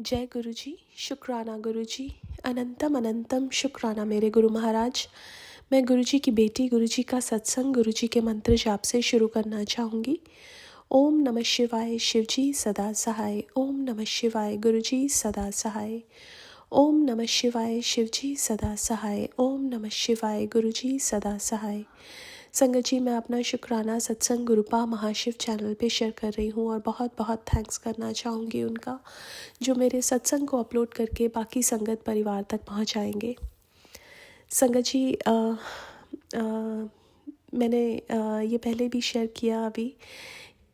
जय गुरु जी, शुक्राना गुरु जी, अनंतम अनंतम शुक्राना मेरे गुरु महाराज। मैं गुरु जी की बेटी, गुरु जी का सत्संग, गुरु जी के मंत्र जाप से शुरू करना चाहूँगी। ओम नमः शिवाय, शिव जी सदा सहाय। ओम नमः शिवाय, गुरु जी सदा सहाय। ओम नमः शिवाय, शिव जी सदा सहाय। ओम नमः शिवाय, गुरु जी सदा सहाय। संगत जी, मैं अपना शुक्राना सत्संग गुरुपा महाशिव चैनल पे शेयर कर रही हूँ और बहुत बहुत थैंक्स करना चाहूँगी उनका, जो मेरे सत्संग को अपलोड करके बाकी संगत परिवार तक पहुँचाएंगे। संगत जी, मैंने ये पहले भी शेयर किया अभी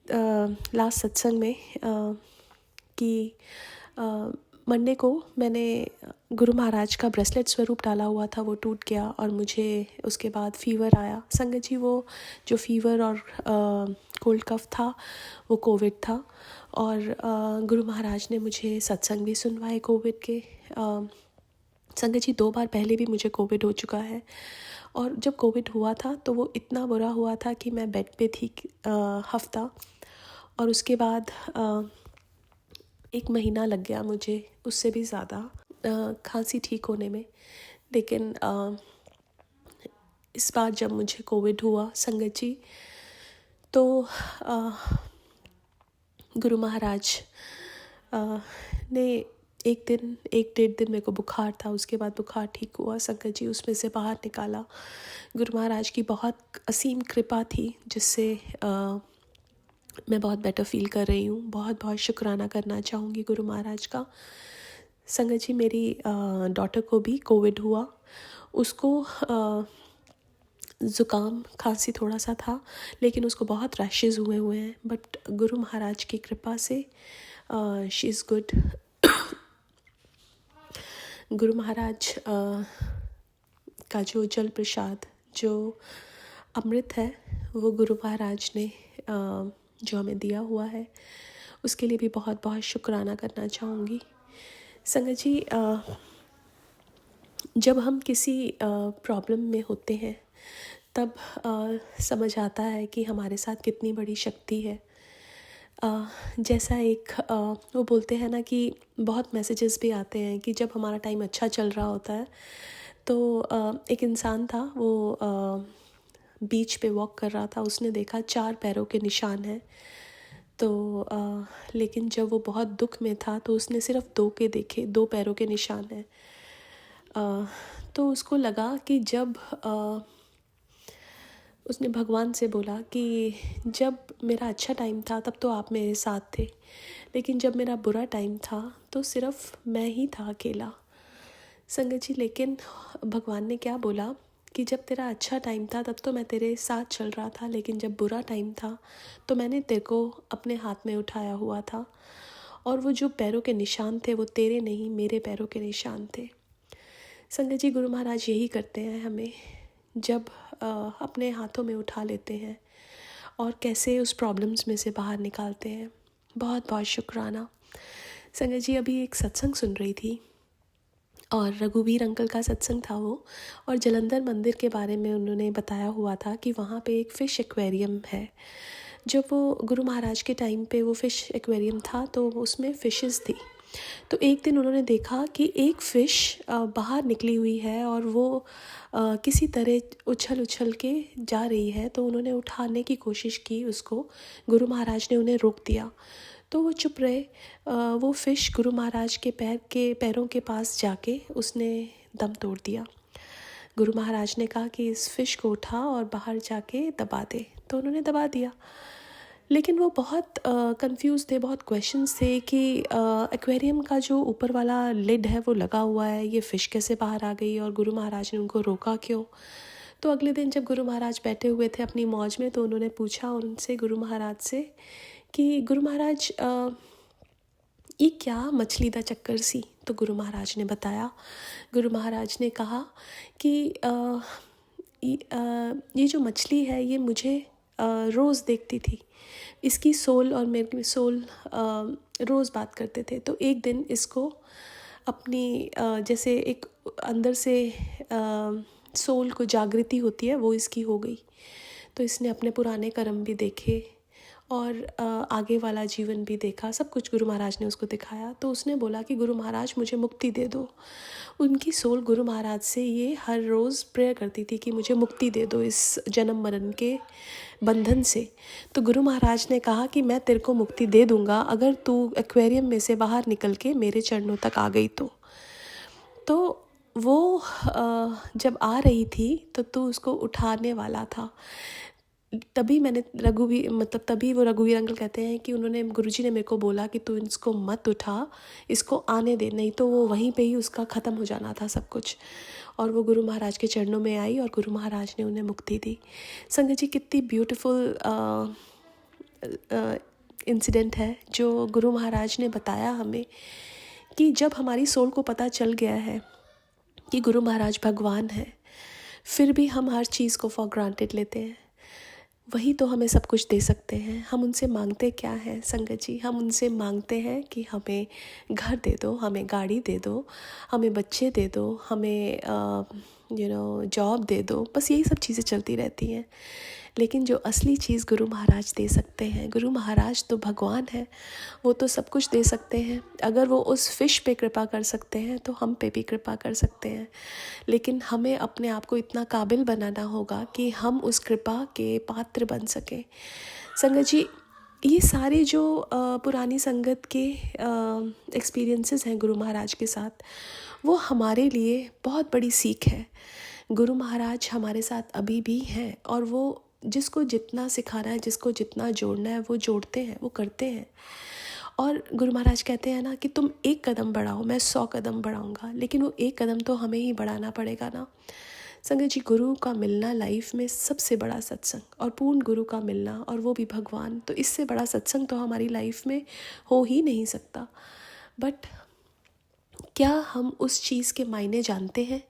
लास्ट सत्संग में कि मंडे को मैंने गुरु महाराज का ब्रेसलेट स्वरूप डाला हुआ था, वो टूट गया और मुझे उसके बाद फीवर आया। संगत जी, वो जो फीवर और कोल्ड कफ था वो कोविड था और गुरु महाराज ने मुझे सत्संग भी सुनवाए कोविड के। संगत जी, 2 बार पहले भी मुझे कोविड हो चुका है और जब कोविड हुआ था तो वो इतना बुरा हुआ था कि मैं बेड पे थी हफ्ता, और उसके बाद 1 महीना लग गया मुझे, उससे भी ज़्यादा खांसी ठीक होने में। लेकिन इस बार जब मुझे कोविड हुआ संगत जी, तो गुरु महाराज ने 1 दिन 1 डेढ़ दिन मेरे को बुखार था, उसके बाद बुखार ठीक हुआ संगत जी, उसमें से बाहर निकाला। गुरु महाराज की बहुत असीम कृपा थी जिससे मैं बहुत बेटर फील कर रही हूँ। बहुत बहुत शुक्राना करना चाहूँगी गुरु महाराज का। संगत जी, मेरी डॉटर को भी कोविड हुआ, उसको ज़ुकाम खांसी थोड़ा सा था, लेकिन उसको बहुत रैशेज़ हुए हैं, बट गुरु महाराज की कृपा से she is good. Guru Maharaj का जो जल प्रसाद, जो अमृत है, वो गुरु महाराज ने जो हमें दिया हुआ है, उसके लिए भी बहुत बहुत शुक्राना करना चाहूँगी। संगत जी, जब हम किसी प्रॉब्लम में होते हैं तब समझ आता है कि हमारे साथ कितनी बड़ी शक्ति है। जैसा एक वो बोलते हैं ना कि बहुत मैसेजेस भी आते हैं कि जब हमारा टाइम अच्छा चल रहा होता है तो एक इंसान था, वो बीच पे वॉक कर रहा था, उसने देखा 4 पैरों के निशान हैं। तो लेकिन जब वो बहुत दुख में था तो उसने सिर्फ 2 के देखे, 2 पैरों के निशान हैं। तो उसको लगा कि जब उसने भगवान से बोला कि जब मेरा अच्छा टाइम था तब तो आप मेरे साथ थे, लेकिन जब मेरा बुरा टाइम था तो सिर्फ मैं ही था अकेला। संगत जी, लेकिन भगवान ने क्या बोला कि जब तेरा अच्छा टाइम था तब तो मैं तेरे साथ चल रहा था, लेकिन जब बुरा टाइम था तो मैंने तेरे को अपने हाथ में उठाया हुआ था, और वो जो पैरों के निशान थे वो तेरे नहीं, मेरे पैरों के निशान थे। संगत जी, गुरु महाराज यही करते हैं हमें, जब अपने हाथों में उठा लेते हैं और कैसे उस प्रॉब्लम्स में से बाहर निकालते हैं। बहुत बहुत शुक्राना। संगत जी, अभी एक सत्संग सुन रही थी और रघुवीर अंकल का सत्संग था वो, और जलंधर मंदिर के बारे में उन्होंने बताया हुआ था कि वहाँ पे एक फ़िश एक्वेरियम है। जब वो गुरु महाराज के टाइम पे वो फ़िश एक्वेरियम था तो उसमें फ़िशेस थी। तो एक दिन उन्होंने देखा कि एक फ़िश बाहर निकली हुई है और वो किसी तरह उछल उछल के जा रही है। तो उन्होंने उठाने की कोशिश की उसको, गुरु महाराज ने उन्हें रोक दिया। तो वो चुप रहे। वो फ़िश गुरु महाराज के पैरों के पास जाके उसने दम तोड़ दिया। गुरु महाराज ने कहा कि इस फ़िश को उठा और बाहर जाके दबा दे। तो उन्होंने दबा दिया, लेकिन वो बहुत कंफ्यूज थे, बहुत क्वेश्चंस थे कि एक्वेरियम का जो ऊपर वाला लिड है वो लगा हुआ है, ये फ़िश कैसे बाहर आ गई और गुरु महाराज ने उनको रोका क्यों। तो अगले दिन जब गुरु महाराज बैठे हुए थे अपनी मौज में, तो उन्होंने पूछा उनसे, गुरु महाराज से, कि गुरु महाराज ये क्या मछली दा चक्कर सी। तो गुरु महाराज ने बताया। गुरु महाराज ने कहा कि ये जो मछली है ये मुझे रोज़ देखती थी, इसकी सोल और मेरी सोल रोज़ बात करते थे। तो एक दिन इसको अपनी जैसे एक अंदर से सोल को जागृति होती है, वो इसकी हो गई। तो इसने अपने पुराने कर्म भी देखे और आगे वाला जीवन भी देखा, सब कुछ गुरु महाराज ने उसको दिखाया। तो उसने बोला कि गुरु महाराज मुझे मुक्ति दे दो। उनकी सोल गुरु महाराज से ये हर रोज़ प्रेयर करती थी कि मुझे मुक्ति दे दो इस जन्म मरण के बंधन से। तो गुरु महाराज ने कहा कि मैं तेरे को मुक्ति दे दूँगा अगर तू एक्वेरियम में से बाहर निकल के मेरे चरणों तक आ गई। तो वो जब आ रही थी तो तू उसको उठाने वाला था। तभी वो रघुवीर अंकल कहते हैं कि उन्होंने, गुरुजी ने मेरे को बोला कि तू इसको मत उठा, इसको आने दे, नहीं तो वो वहीं पे ही उसका ख़त्म हो जाना था सब कुछ। और वो गुरु महाराज के चरणों में आई और गुरु महाराज ने उन्हें मुक्ति दी। संगत जी, कितनी ब्यूटीफुल इंसिडेंट है जो गुरु महाराज ने बताया हमें कि जब हमारी सोल को पता चल गया है कि गुरु महाराज भगवान है, फिर भी हम हर चीज़ को फॉर ग्रांटेड लेते हैं। वही तो हमें सब कुछ दे सकते हैं। हम उनसे मांगते क्या है संगत जी? हम उनसे मांगते हैं कि हमें घर दे दो, हमें गाड़ी दे दो, हमें बच्चे दे दो, हमें जॉब दे दो। बस यही सब चीज़ें चलती रहती हैं। लेकिन जो असली चीज़ गुरु महाराज दे सकते हैं, गुरु महाराज तो भगवान है, वो तो सब कुछ दे सकते हैं। अगर वो उस फिश पे कृपा कर सकते हैं तो हम पे भी कृपा कर सकते हैं। लेकिन हमें अपने आप को इतना काबिल बनाना होगा कि हम उस कृपा के पात्र बन सकें। संगत जी, ये सारे जो पुरानी संगत के एक्सपीरियंसेस हैं गुरु महाराज के साथ, वो हमारे लिए बहुत बड़ी सीख है। गुरु महाराज हमारे साथ अभी भी हैं और वो जिसको जितना सिखाना है, जिसको जितना जोड़ना है, वो जोड़ते हैं, वो करते हैं। और गुरु महाराज कहते हैं ना कि तुम एक कदम बढ़ाओ, मैं 100 कदम बढ़ाऊंगा। लेकिन वो एक कदम तो हमें ही बढ़ाना पड़ेगा ना। संगत जी, गुरु का मिलना लाइफ में सबसे बड़ा सत्संग, और पूर्ण गुरु का मिलना, और वो भी भगवान, तो इससे बड़ा सत्संग तो हमारी लाइफ में हो ही नहीं सकता। बट क्या हम उस चीज़ के मायने जानते हैं?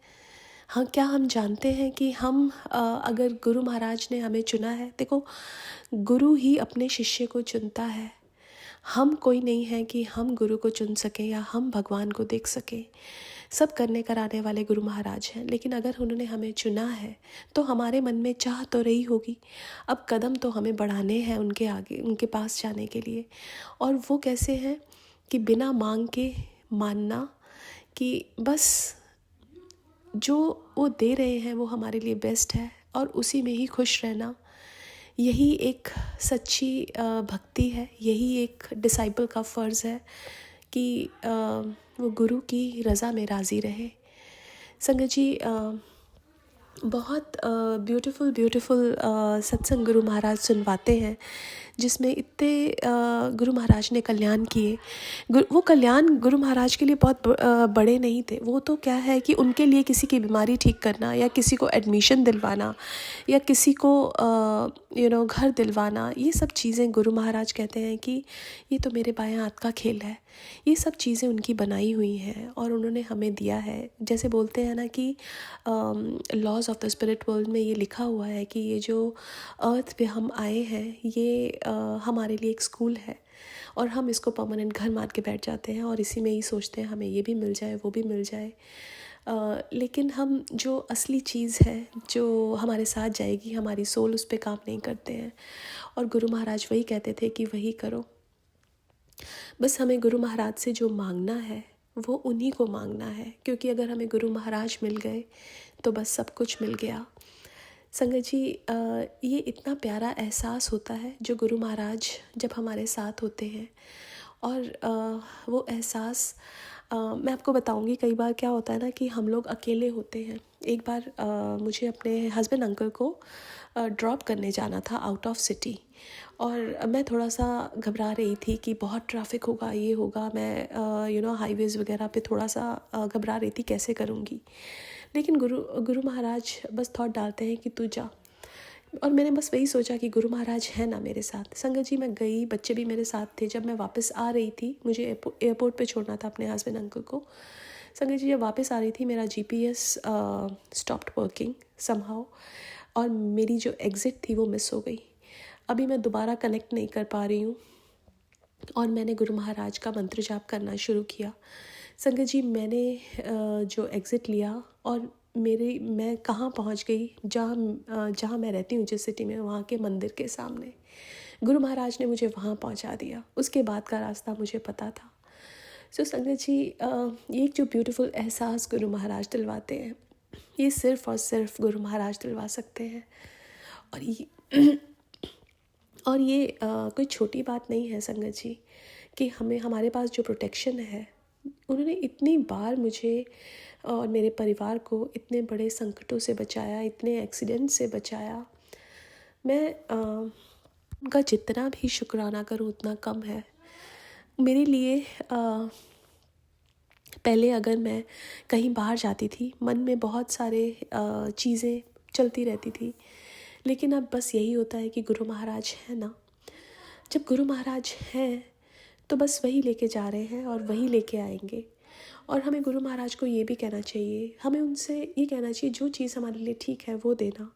हाँ, क्या हम जानते हैं कि हम अगर गुरु महाराज ने हमें चुना है, देखो गुरु ही अपने शिष्य को चुनता है। हम कोई नहीं है कि हम गुरु को चुन सकें या हम भगवान को देख सकें। सब करने कराने वाले गुरु महाराज हैं। लेकिन अगर उन्होंने हमें चुना है तो हमारे मन में चाह तो रही होगी। अब कदम तो हमें बढ़ाने हैं उनके आगे, उनके पास जाने के लिए। और वो कैसे हैं कि बिना मांग के मानना कि बस जो वो दे रहे हैं वो हमारे लिए बेस्ट है, और उसी में ही खुश रहना। यही एक सच्ची भक्ति है, यही एक डिसाइपल का फ़र्ज़ है कि वो गुरु की रज़ा में राज़ी रहे। संगत जी, बहुत ब्यूटीफुल सत्संग गुरु महाराज सुनवाते हैं, जिसमें इतने गुरु महाराज ने कल्याण किए। वो कल्याण गुरु महाराज के लिए बहुत बड़े नहीं थे। वो तो क्या है कि उनके लिए किसी की बीमारी ठीक करना, या किसी को एडमिशन दिलवाना, या किसी को घर दिलवाना, ये सब चीज़ें गुरु महाराज कहते हैं कि ये तो मेरे बाएं हाथ का खेल है। ये सब चीज़ें उनकी बनाई हुई हैं और उन्होंने हमें दिया है। जैसे बोलते हैं ना कि laws of the spirit world में ये लिखा हुआ है कि ये जो अर्थ पे हम आए हैं, ये हमारे लिए एक स्कूल है, और हम इसको परमानेंट घर मान के बैठ जाते हैं और इसी में ही सोचते हैं हमें ये भी मिल जाए, वो भी मिल जाए। लेकिन हम जो असली चीज़ है जो हमारे साथ जाएगी, हमारी सोल, उस पर काम नहीं करते हैं। और गुरु महाराज वही कहते थे कि वही करो। बस हमें गुरु महाराज से जो मांगना है वो उन्हीं को मांगना है, क्योंकि अगर हमें गुरु महाराज मिल गए तो बस सब कुछ मिल गया। संगत जी, ये इतना प्यारा एहसास होता है जो गुरु महाराज जब हमारे साथ होते हैं। और वो एहसास मैं आपको बताऊंगी। कई बार क्या होता है ना कि हम लोग अकेले होते हैं। एक बार मुझे अपने हस्बैंड अंकल को ड्रॉप करने जाना था आउट ऑफ सिटी, और मैं थोड़ा सा घबरा रही थी कि बहुत ट्रैफिक होगा, ये होगा। मैं हाईवेज़ वगैरह पे थोड़ा सा घबरा रही थी कैसे करूँगी। लेकिन गुरु महाराज बस थॉट डालते हैं कि तू जा, और मैंने बस वही सोचा कि गुरु महाराज है ना मेरे साथ। संगत जी, मैं गई, बच्चे भी मेरे साथ थे। जब मैं वापस आ रही थी, मुझे एयरपोर्ट पे छोड़ना था अपने हस्बैंड अंकल को। संगत जी, जब वापस आ रही थी, मेरा GPS स्टॉप्ड वर्किंग समहाउ, और मेरी जो एग्ज़िट थी वो मिस हो गई। अभी मैं दोबारा कनेक्ट नहीं कर पा रही हूँ, और मैंने गुरु महाराज का मंत्र जाप करना शुरू किया। संगत जी, मैंने जो एग्ज़िट लिया, और मैं कहाँ पहुँच गई, जहाँ मैं रहती हूँ जिस सिटी में, वहाँ के मंदिर के सामने। गुरु महाराज ने मुझे वहाँ पहुँचा दिया। उसके बाद का रास्ता मुझे पता था। सो संगत जी, ये एक जो ब्यूटीफुल एहसास गुरु महाराज दिलवाते हैं, ये सिर्फ़ और सिर्फ गुरु महाराज दिलवा सकते हैं। और ये और ये कोई छोटी बात नहीं है संगत जी, कि हमारे पास जो प्रोटेक्शन है, उन्होंने इतनी बार मुझे और मेरे परिवार को इतने बड़े संकटों से बचाया, इतने एक्सीडेंट से बचाया। मैं उनका जितना भी शुक्राना करूं उतना कम है। मेरे लिए पहले अगर मैं कहीं बाहर जाती थी, मन में बहुत सारे चीज़ें चलती रहती थी, लेकिन अब बस यही होता है कि गुरु महाराज हैं ना। जब गुरु महाराज हैं तो बस वही लेके जा रहे हैं और वही लेके आएंगे। और हमें गुरु महाराज को ये भी कहना चाहिए, हमें उनसे ये कहना चाहिए, जो चीज़ हमारे लिए ठीक है वो देना,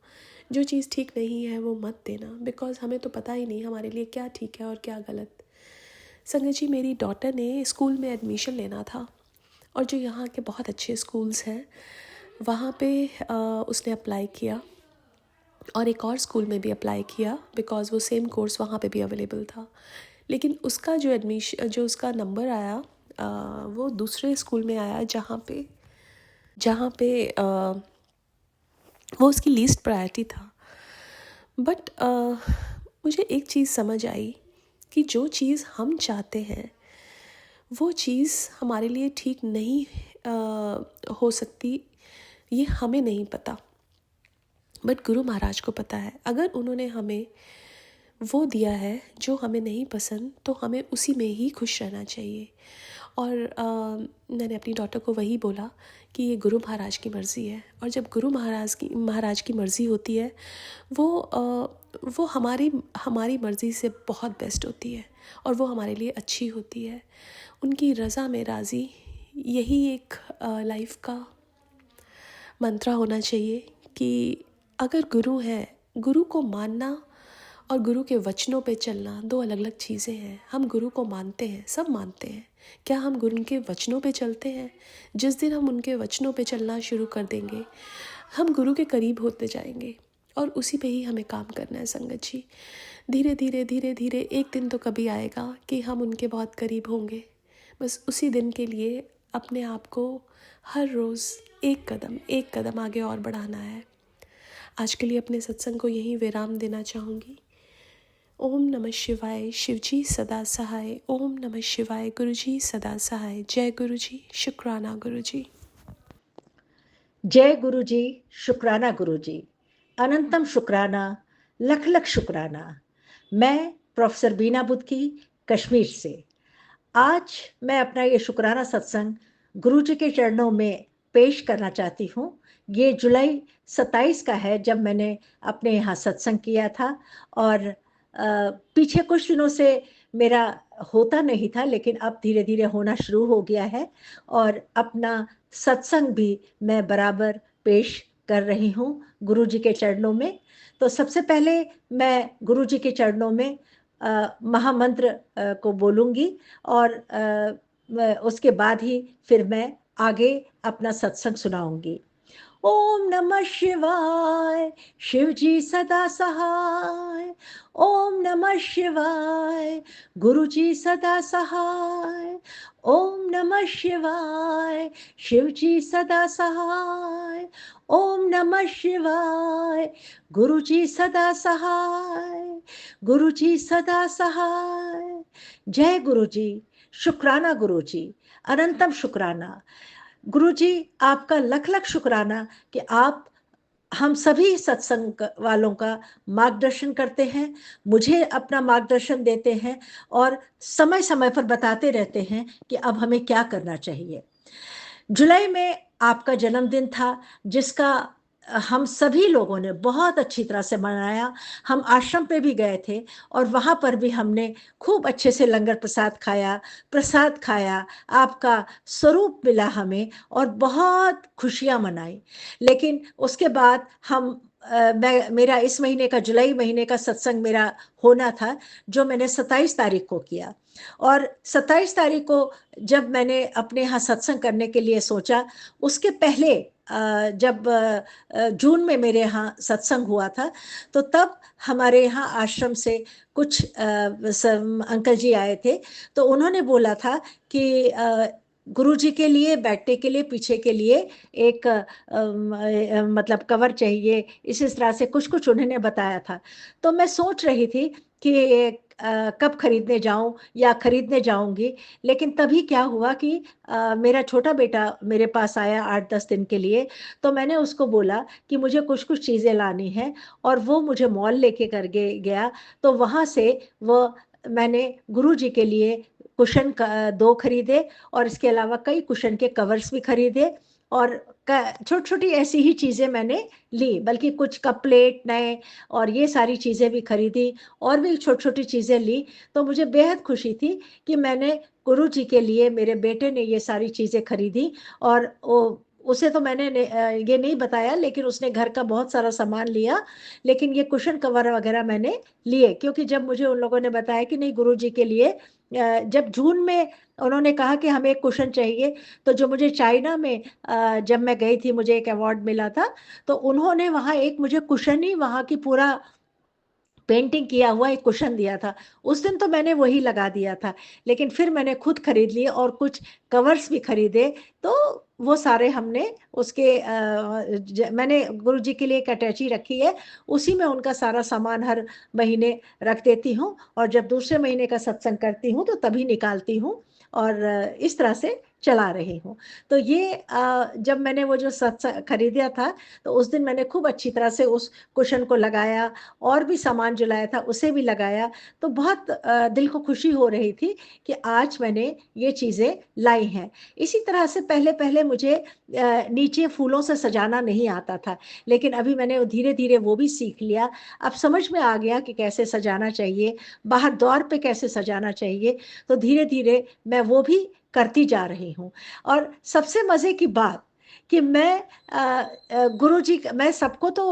जो चीज़ ठीक नहीं है वो मत देना, बिकॉज़ हमें तो पता ही नहीं हमारे लिए क्या ठीक है और क्या गलत। संगत जी, मेरी डॉटर ने स्कूल में एडमिशन लेना था, और जो यहाँ के बहुत अच्छे स्कूल्स हैं वहाँ पे उसने अप्लाई किया, और एक और स्कूल में भी अप्लाई किया, बिकॉज़ वो सेम कोर्स वहाँ पे भी अवेलेबल था। लेकिन उसका जो उसका नंबर आया, वो दूसरे स्कूल में आया जहाँ पे वो उसकी लीस्ट प्रायोरिटी था। बट मुझे एक चीज़ समझ आई कि जो चीज़ हम चाहते हैं वो चीज़ हमारे लिए ठीक नहीं हो सकती, ये हमें नहीं पता, बट गुरु महाराज को पता है। अगर उन्होंने हमें वो दिया है जो हमें नहीं पसंद, तो हमें उसी में ही खुश रहना चाहिए। और मैंने अपनी डॉटर को वही बोला कि ये गुरु महाराज की मर्ज़ी है, और जब गुरु महाराज की मर्ज़ी होती है, वो हमारी मर्ज़ी से बहुत बेस्ट होती है, और वो हमारे लिए अच्छी होती है। उनकी रज़ा में राज़ी, यही एक लाइफ का मंत्रा होना चाहिए कि अगर गुरु है, गुरु को मानना और गुरु के वचनों पे चलना दो अलग अलग चीज़ें हैं। हम गुरु को मानते हैं, सब मानते हैं, क्या हम गुरु उनके वचनों पे चलते हैं? जिस दिन हम उनके वचनों पे चलना शुरू कर देंगे, हम गुरु के करीब होते जाएंगे, और उसी पे ही हमें काम करना है संगत जी। धीरे धीरे एक दिन तो कभी आएगा कि हम उनके बहुत करीब होंगे। बस उसी दिन के लिए अपने आप को हर रोज़ एक कदम आगे और बढ़ाना है। आज के लिए अपने सत्संग को यहीं विराम देना चाहूँगी। ओम नमः शिवाय, शिवजी सदा सहाय। ओम नमः शिवाय, गुरुजी सदा सहाय। जय गुरुजी, शुक्राना गुरुजी। जय गुरुजी, शुक्राना गुरुजी, अनंतम शुक्राना, लख लख शुक्राना। मैं प्रोफेसर बीना बुदकी, कश्मीर से। आज मैं अपना ये शुक्राना सत्संग गुरुजी के चरणों में पेश करना चाहती हूँ। ये जुलाई 27 का है जब मैंने अपने यहाँ सत्संग किया था, और पीछे कुछ दिनों से मेरा होता नहीं था, लेकिन अब धीरे धीरे होना शुरू हो गया है, और अपना सत्संग भी मैं बराबर पेश कर रही हूँ गुरुजी के चरणों में। तो सबसे पहले मैं गुरुजी के चरणों में महामंत्र को बोलूँगी, और उसके बाद ही फिर मैं आगे अपना सत्संग सुनाऊंगी। ओम नमः शिवाय, शिवजी सदा सहाय। ओम नमः शिवाय, गुरुजी सदा सहाय। ओम नमः शिवाय, शिवजी सदा सहाय। ओम नमः शिवाय, गुरुजी सदा सहाय। गुरुजी सदा सहाय। जय गुरुजी, शुक्राना गुरुजी, अनंतम शुक्राना। गुरुजी, आपका लख लख शुक्राना कि आप हम सभी सत्संग वालों का मार्गदर्शन करते हैं, मुझे अपना मार्गदर्शन देते हैं, और समय समय पर बताते रहते हैं कि अब हमें क्या करना चाहिए। जुलाई में आपका जन्मदिन था, जिसका हम सभी लोगों ने बहुत अच्छी तरह से मनाया। हम आश्रम पे भी गए थे, और वहाँ पर भी हमने खूब अच्छे से लंगर प्रसाद खाया, आपका स्वरूप मिला हमें, और बहुत खुशियाँ मनाई। लेकिन उसके बाद हम मेरा इस महीने का, जुलाई महीने का सत्संग मेरा होना था, जो मैंने 27 तारीख को किया। और 27 तारीख को जब मैंने अपने यहाँ सत्संग करने के लिए सोचा, उसके पहले जब जून में मेरे यहाँ सत्संग हुआ था, तो तब हमारे यहाँ आश्रम से कुछ अंकल जी आए थे। तो उन्होंने बोला था कि गुरु जी के लिए बैठने के लिए, पीछे के लिए एक मतलब कवर चाहिए, इस तरह से कुछ कुछ उन्होंने बताया था। तो मैं सोच रही थी कि कब खरीदने जाऊं या खरीदने जाऊंगी। लेकिन तभी क्या हुआ कि मेरा छोटा बेटा मेरे पास आया 8-10 दिन के लिए। तो मैंने उसको बोला कि मुझे कुछ कुछ चीज़ें लानी है, और वो मुझे मॉल लेके कर गया। तो वहाँ से वो मैंने गुरु जी के लिए कुशन का 2 खरीदे, और इसके अलावा कई कुशन के कवर्स भी खरीदे, और छोटी छोटी ऐसी ही चीज़ें मैंने ली, बल्कि कुछ कप प्लेट नए और ये सारी चीज़ें भी खरीदी, और भी छोटी छोटी चीज़ें ली। तो मुझे बेहद खुशी थी कि मैंने गुरु जी के लिए, मेरे बेटे ने ये सारी चीज़ें खरीदी। और उसे तो मैंने ये नहीं बताया, लेकिन उसने घर का बहुत सारा सामान लिया। लेकिन ये कुशन कवर वगैरह मैंने लिए, क्योंकि जब मुझे उन लोगों ने बताया कि नहीं, गुरु जी के लिए जब जून में उन्होंने कहा कि हमें एक कुशन चाहिए, तो जो मुझे चाइना में जब मैं गई थी, मुझे एक अवार्ड मिला था। तो उन्होंने वहाँ एक मुझे कुशन ही, वहाँ की पूरा पेंटिंग किया हुआ एक कुशन दिया था। उस दिन तो मैंने वही लगा दिया था, लेकिन फिर मैंने खुद खरीद लिए और कुछ कवर्स भी खरीदे। तो वो सारे हमने उसके मैंने गुरु जी के लिए एक अटैची रखी है, उसी में उनका सारा सामान हर महीने रख देती हूँ, और जब दूसरे महीने का सत्संग करती हूँ तो तभी निकालती हूँ, और इस तरह से चला रही हूँ। तो ये जब मैंने वो जो सत्संग खरीदा था, तो उस दिन मैंने खूब अच्छी तरह से उस कुशन को लगाया, और भी सामान जो लाया था उसे भी लगाया। तो बहुत दिल को खुशी हो रही थी कि आज मैंने ये चीज़ें लाई हैं। इसी तरह से पहले पहले मुझे नीचे फूलों से सजाना नहीं आता था, लेकिन अभी मैंने धीरे धीरे वो भी सीख लिया। अब समझ में आ गया कि कैसे सजाना चाहिए, बाहर द्वार पे कैसे सजाना चाहिए। तो धीरे धीरे मैं वो भी करती जा रही हूँ। और सबसे मज़े की बात कि मैं गुरु जी, मैं सबको तो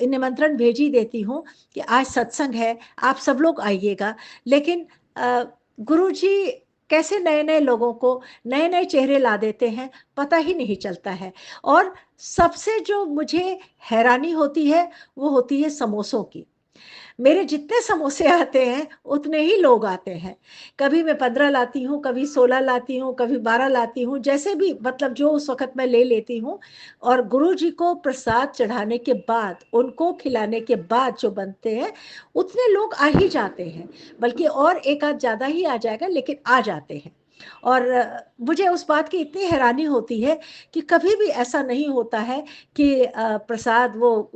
निमंत्रण भेज ही देती हूँ कि आज सत्संग है, आप सब लोग आइएगा। लेकिन गुरु जी कैसे नए नए लोगों को, नए नए चेहरे ला देते हैं, पता ही नहीं चलता है। और सबसे जो मुझे हैरानी होती है, वो होती है समोसों की। मेरे जितने समोसे आते हैं उतने ही लोग आते हैं। कभी मैं 15 लाती हूँ, कभी 16 लाती हूँ, कभी 12 लाती हूँ, जैसे भी, मतलब जो उस वक़्त मैं ले लेती हूँ। और गुरु जी को प्रसाद चढ़ाने के बाद, उनको खिलाने के बाद जो बनते हैं, उतने लोग आ ही जाते हैं। बल्कि और एक आध ज़्यादा ही आ जाएगा, लेकिन आ जाते हैं। और मुझे उस बात की इतनी हैरानी होती है कि कभी भी ऐसा नहीं होता है कि प्रसाद, वो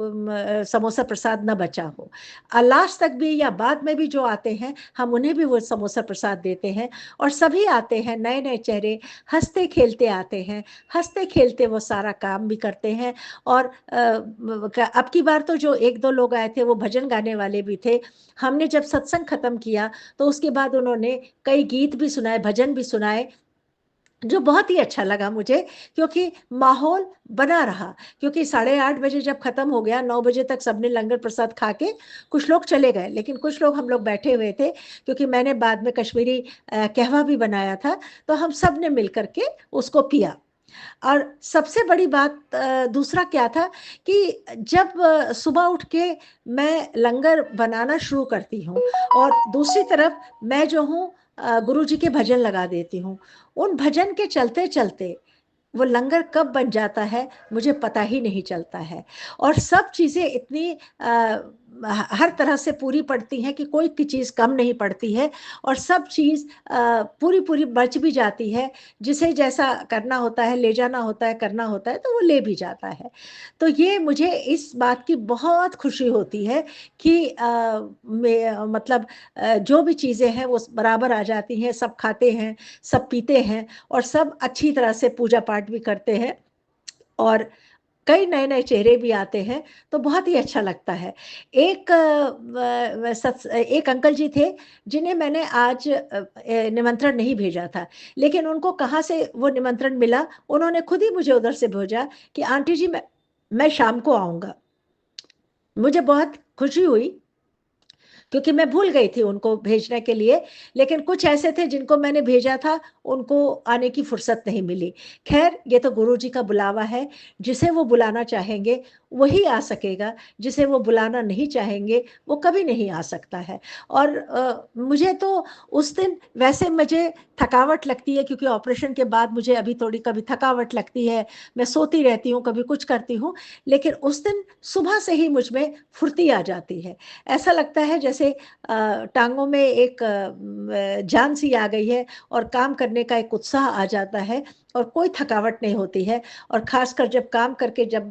समोसा प्रसाद न बचा हो। लास्ट तक भी या बाद में भी जो आते हैं, हम उन्हें भी वो समोसा प्रसाद देते हैं। और सभी आते हैं, नए नए चेहरे, हंसते खेलते आते हैं, हंसते खेलते वो सारा काम भी करते हैं। और अब की बार तो जो एक दो लोग आए थे, वो भजन गाने वाले भी थे। हमने जब सत्संग खत्म किया, तो उसके बाद उन्होंने कई गीत भी सुनाए, भजन भी सुनाए, जो बहुत ही अच्छा लगा मुझे, क्योंकि माहौल बना रहा। क्योंकि 8:30 बजे जब खत्म हो गया, 9 बजे तक सबने लंगर प्रसाद खा के कुछ लोग चले गए, लेकिन कुछ लोग, हम लोग बैठे हुए थे, क्योंकि मैंने बाद में कश्मीरी कहवा भी बनाया था। तो हम सब ने मिल करके उसको पिया। और सबसे बड़ी बात दूसरा क्या था कि जब सुबह उठ के मैं लंगर बनाना शुरू करती हूँ, और दूसरी तरफ मैं जो हूँ गुरु जी के भजन लगा देती हूँ। उन भजन के चलते चलते वो लंगर कब बन जाता है, मुझे पता ही नहीं चलता है। और सब चीज़ें इतनी हर तरह से पूरी पड़ती हैं कि कोई की चीज़ कम नहीं पड़ती है। और सब चीज़ पूरी पूरी बच भी जाती है। जिसे जैसा करना होता है, ले जाना होता है, करना होता है, तो वो ले भी जाता है। तो ये मुझे इस बात की बहुत खुशी होती है कि मतलब जो भी चीज़ें हैं वो बराबर आ जाती हैं, सब खाते हैं, सब पीते हैं, और सब अच्छी तरह से पूजा पाठ भी करते हैं। और कई नए-नए चेहरे भी आते हैं, तो बहुत ही अच्छा लगता है। एक एक अंकल जी थे, जिन्हें मैंने आज निमंत्रण नहीं भेजा था, लेकिन उनको कहाँ से वो निमंत्रण मिला, उन्होंने खुद ही मुझे उधर से भेजा कि आंटी जी, मैं शाम को आऊँगा। मुझे बहुत खुशी हुई क्योंकि मैं भूल गई थी उनको भेजने के लिए, लेकिन कुछ ऐसे थे जिनको मैंने भेजा था, उनको आने की फुर्सत नहीं मिली। खैर, ये तो गुरुजी का बुलावा है, जिसे वो बुलाना चाहेंगे, वही आ सकेगा, जिसे वो बुलाना नहीं चाहेंगे, वो कभी नहीं आ सकता है। और मुझे तो उस दिन वैसे मुझे थकावट लगती है क्योंकि ऑपरेशन के बाद मुझे अभी थोड़ी कभी थकावट लगती है, मैं सोती रहती हूँ, कभी कुछ करती हूँ, लेकिन उस दिन सुबह से ही मुझ में फुर्ती आ जाती है। ऐसा लगता है जैसे टांगों में एक जान सी आ गई है और काम करने का एक उत्साह आ जाता है और कोई थकावट नहीं होती है। और खासकर जब काम करके जब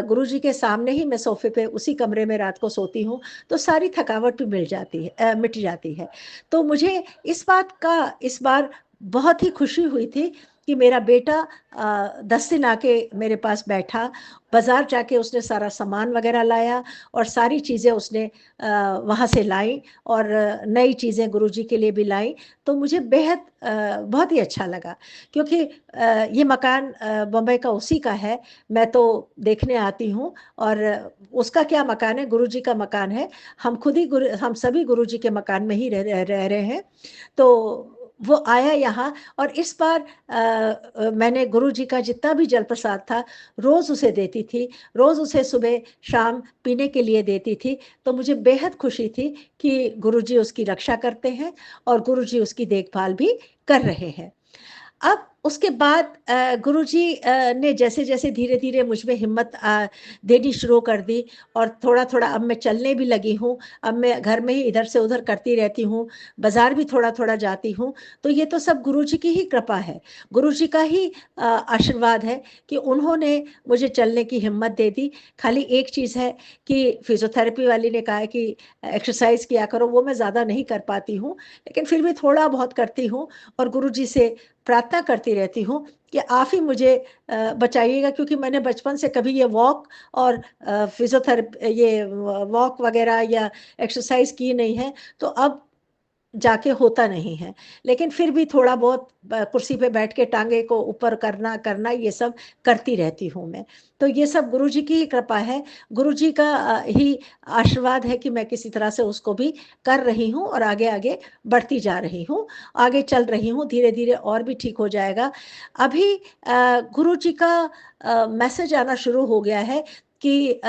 गुरुजी के सामने ही मैं सोफे पे उसी कमरे में रात को सोती हूँ, तो सारी थकावट भी मिल जाती है, मिट जाती है। तो मुझे इस बात का इस बार बहुत ही खुशी हुई थी कि मेरा बेटा 10 दिन आके मेरे पास बैठा, बाजार जाके उसने सारा सामान वगैरह लाया और सारी चीज़ें उसने वहाँ से लाई और नई चीज़ें गुरुजी के लिए भी लाई। तो मुझे बेहद बहुत ही अच्छा लगा क्योंकि ये मकान बम्बई का उसी का है। मैं तो देखने आती हूँ और उसका क्या मकान है, गुरुजी का मकान है। हम सभी गुरुजी के मकान में ही रह रहे हैं। तो वो आया यहाँ और इस बार मैंने गुरुजी का जितना भी जल प्रसाद था, रोज़ उसे देती थी, रोज़ उसे सुबह शाम पीने के लिए देती थी। तो मुझे बेहद खुशी थी कि गुरुजी उसकी रक्षा करते हैं और गुरुजी उसकी देखभाल भी कर रहे हैं। अब उसके बाद गुरुजी ने जैसे-जैसे धीरे-धीरे मुझ में हिम्मत देनी शुरू कर दी और थोड़ा-थोड़ा अब मैं चलने भी लगी हूँ। अब मैं घर में ही इधर से उधर करती रहती हूँ, बाज़ार भी थोड़ा-थोड़ा जाती हूँ। तो ये तो सब गुरुजी की ही कृपा है, गुरुजी का ही आशीर्वाद है कि उन्होंने मुझे चलने की हिम्मत दे दी। खाली एक चीज़ है कि फ़िज़ियोथेरेपी वाली ने कहा है कि एक्सरसाइज़ किया करो, वो मैं ज़्यादा नहीं कर पाती हूँ, लेकिन फिर भी थोड़ा बहुत करती हूँ और गुरुजी से प्रार्थना करती रहती हूँ कि आप ही मुझे बचाइएगा क्योंकि मैंने बचपन से कभी ये वॉक और ये वॉक वगैरह या एक्सरसाइज की नहीं है, तो अब जाके होता नहीं है। लेकिन फिर भी थोड़ा बहुत कुर्सी पे बैठ के टाँगे को ऊपर करना करना ये सब करती रहती हूँ मैं। तो ये सब गुरुजी की ही कृपा है, गुरुजी का ही आशीर्वाद है कि मैं किसी तरह से उसको भी कर रही हूँ और आगे-आगे बढ़ती जा रही हूँ, आगे चल रही हूँ, धीरे-धीरे और भी ठीक हो जाएगा। अभी गुरुजी का मैसेज आना शुरू हो गया है कि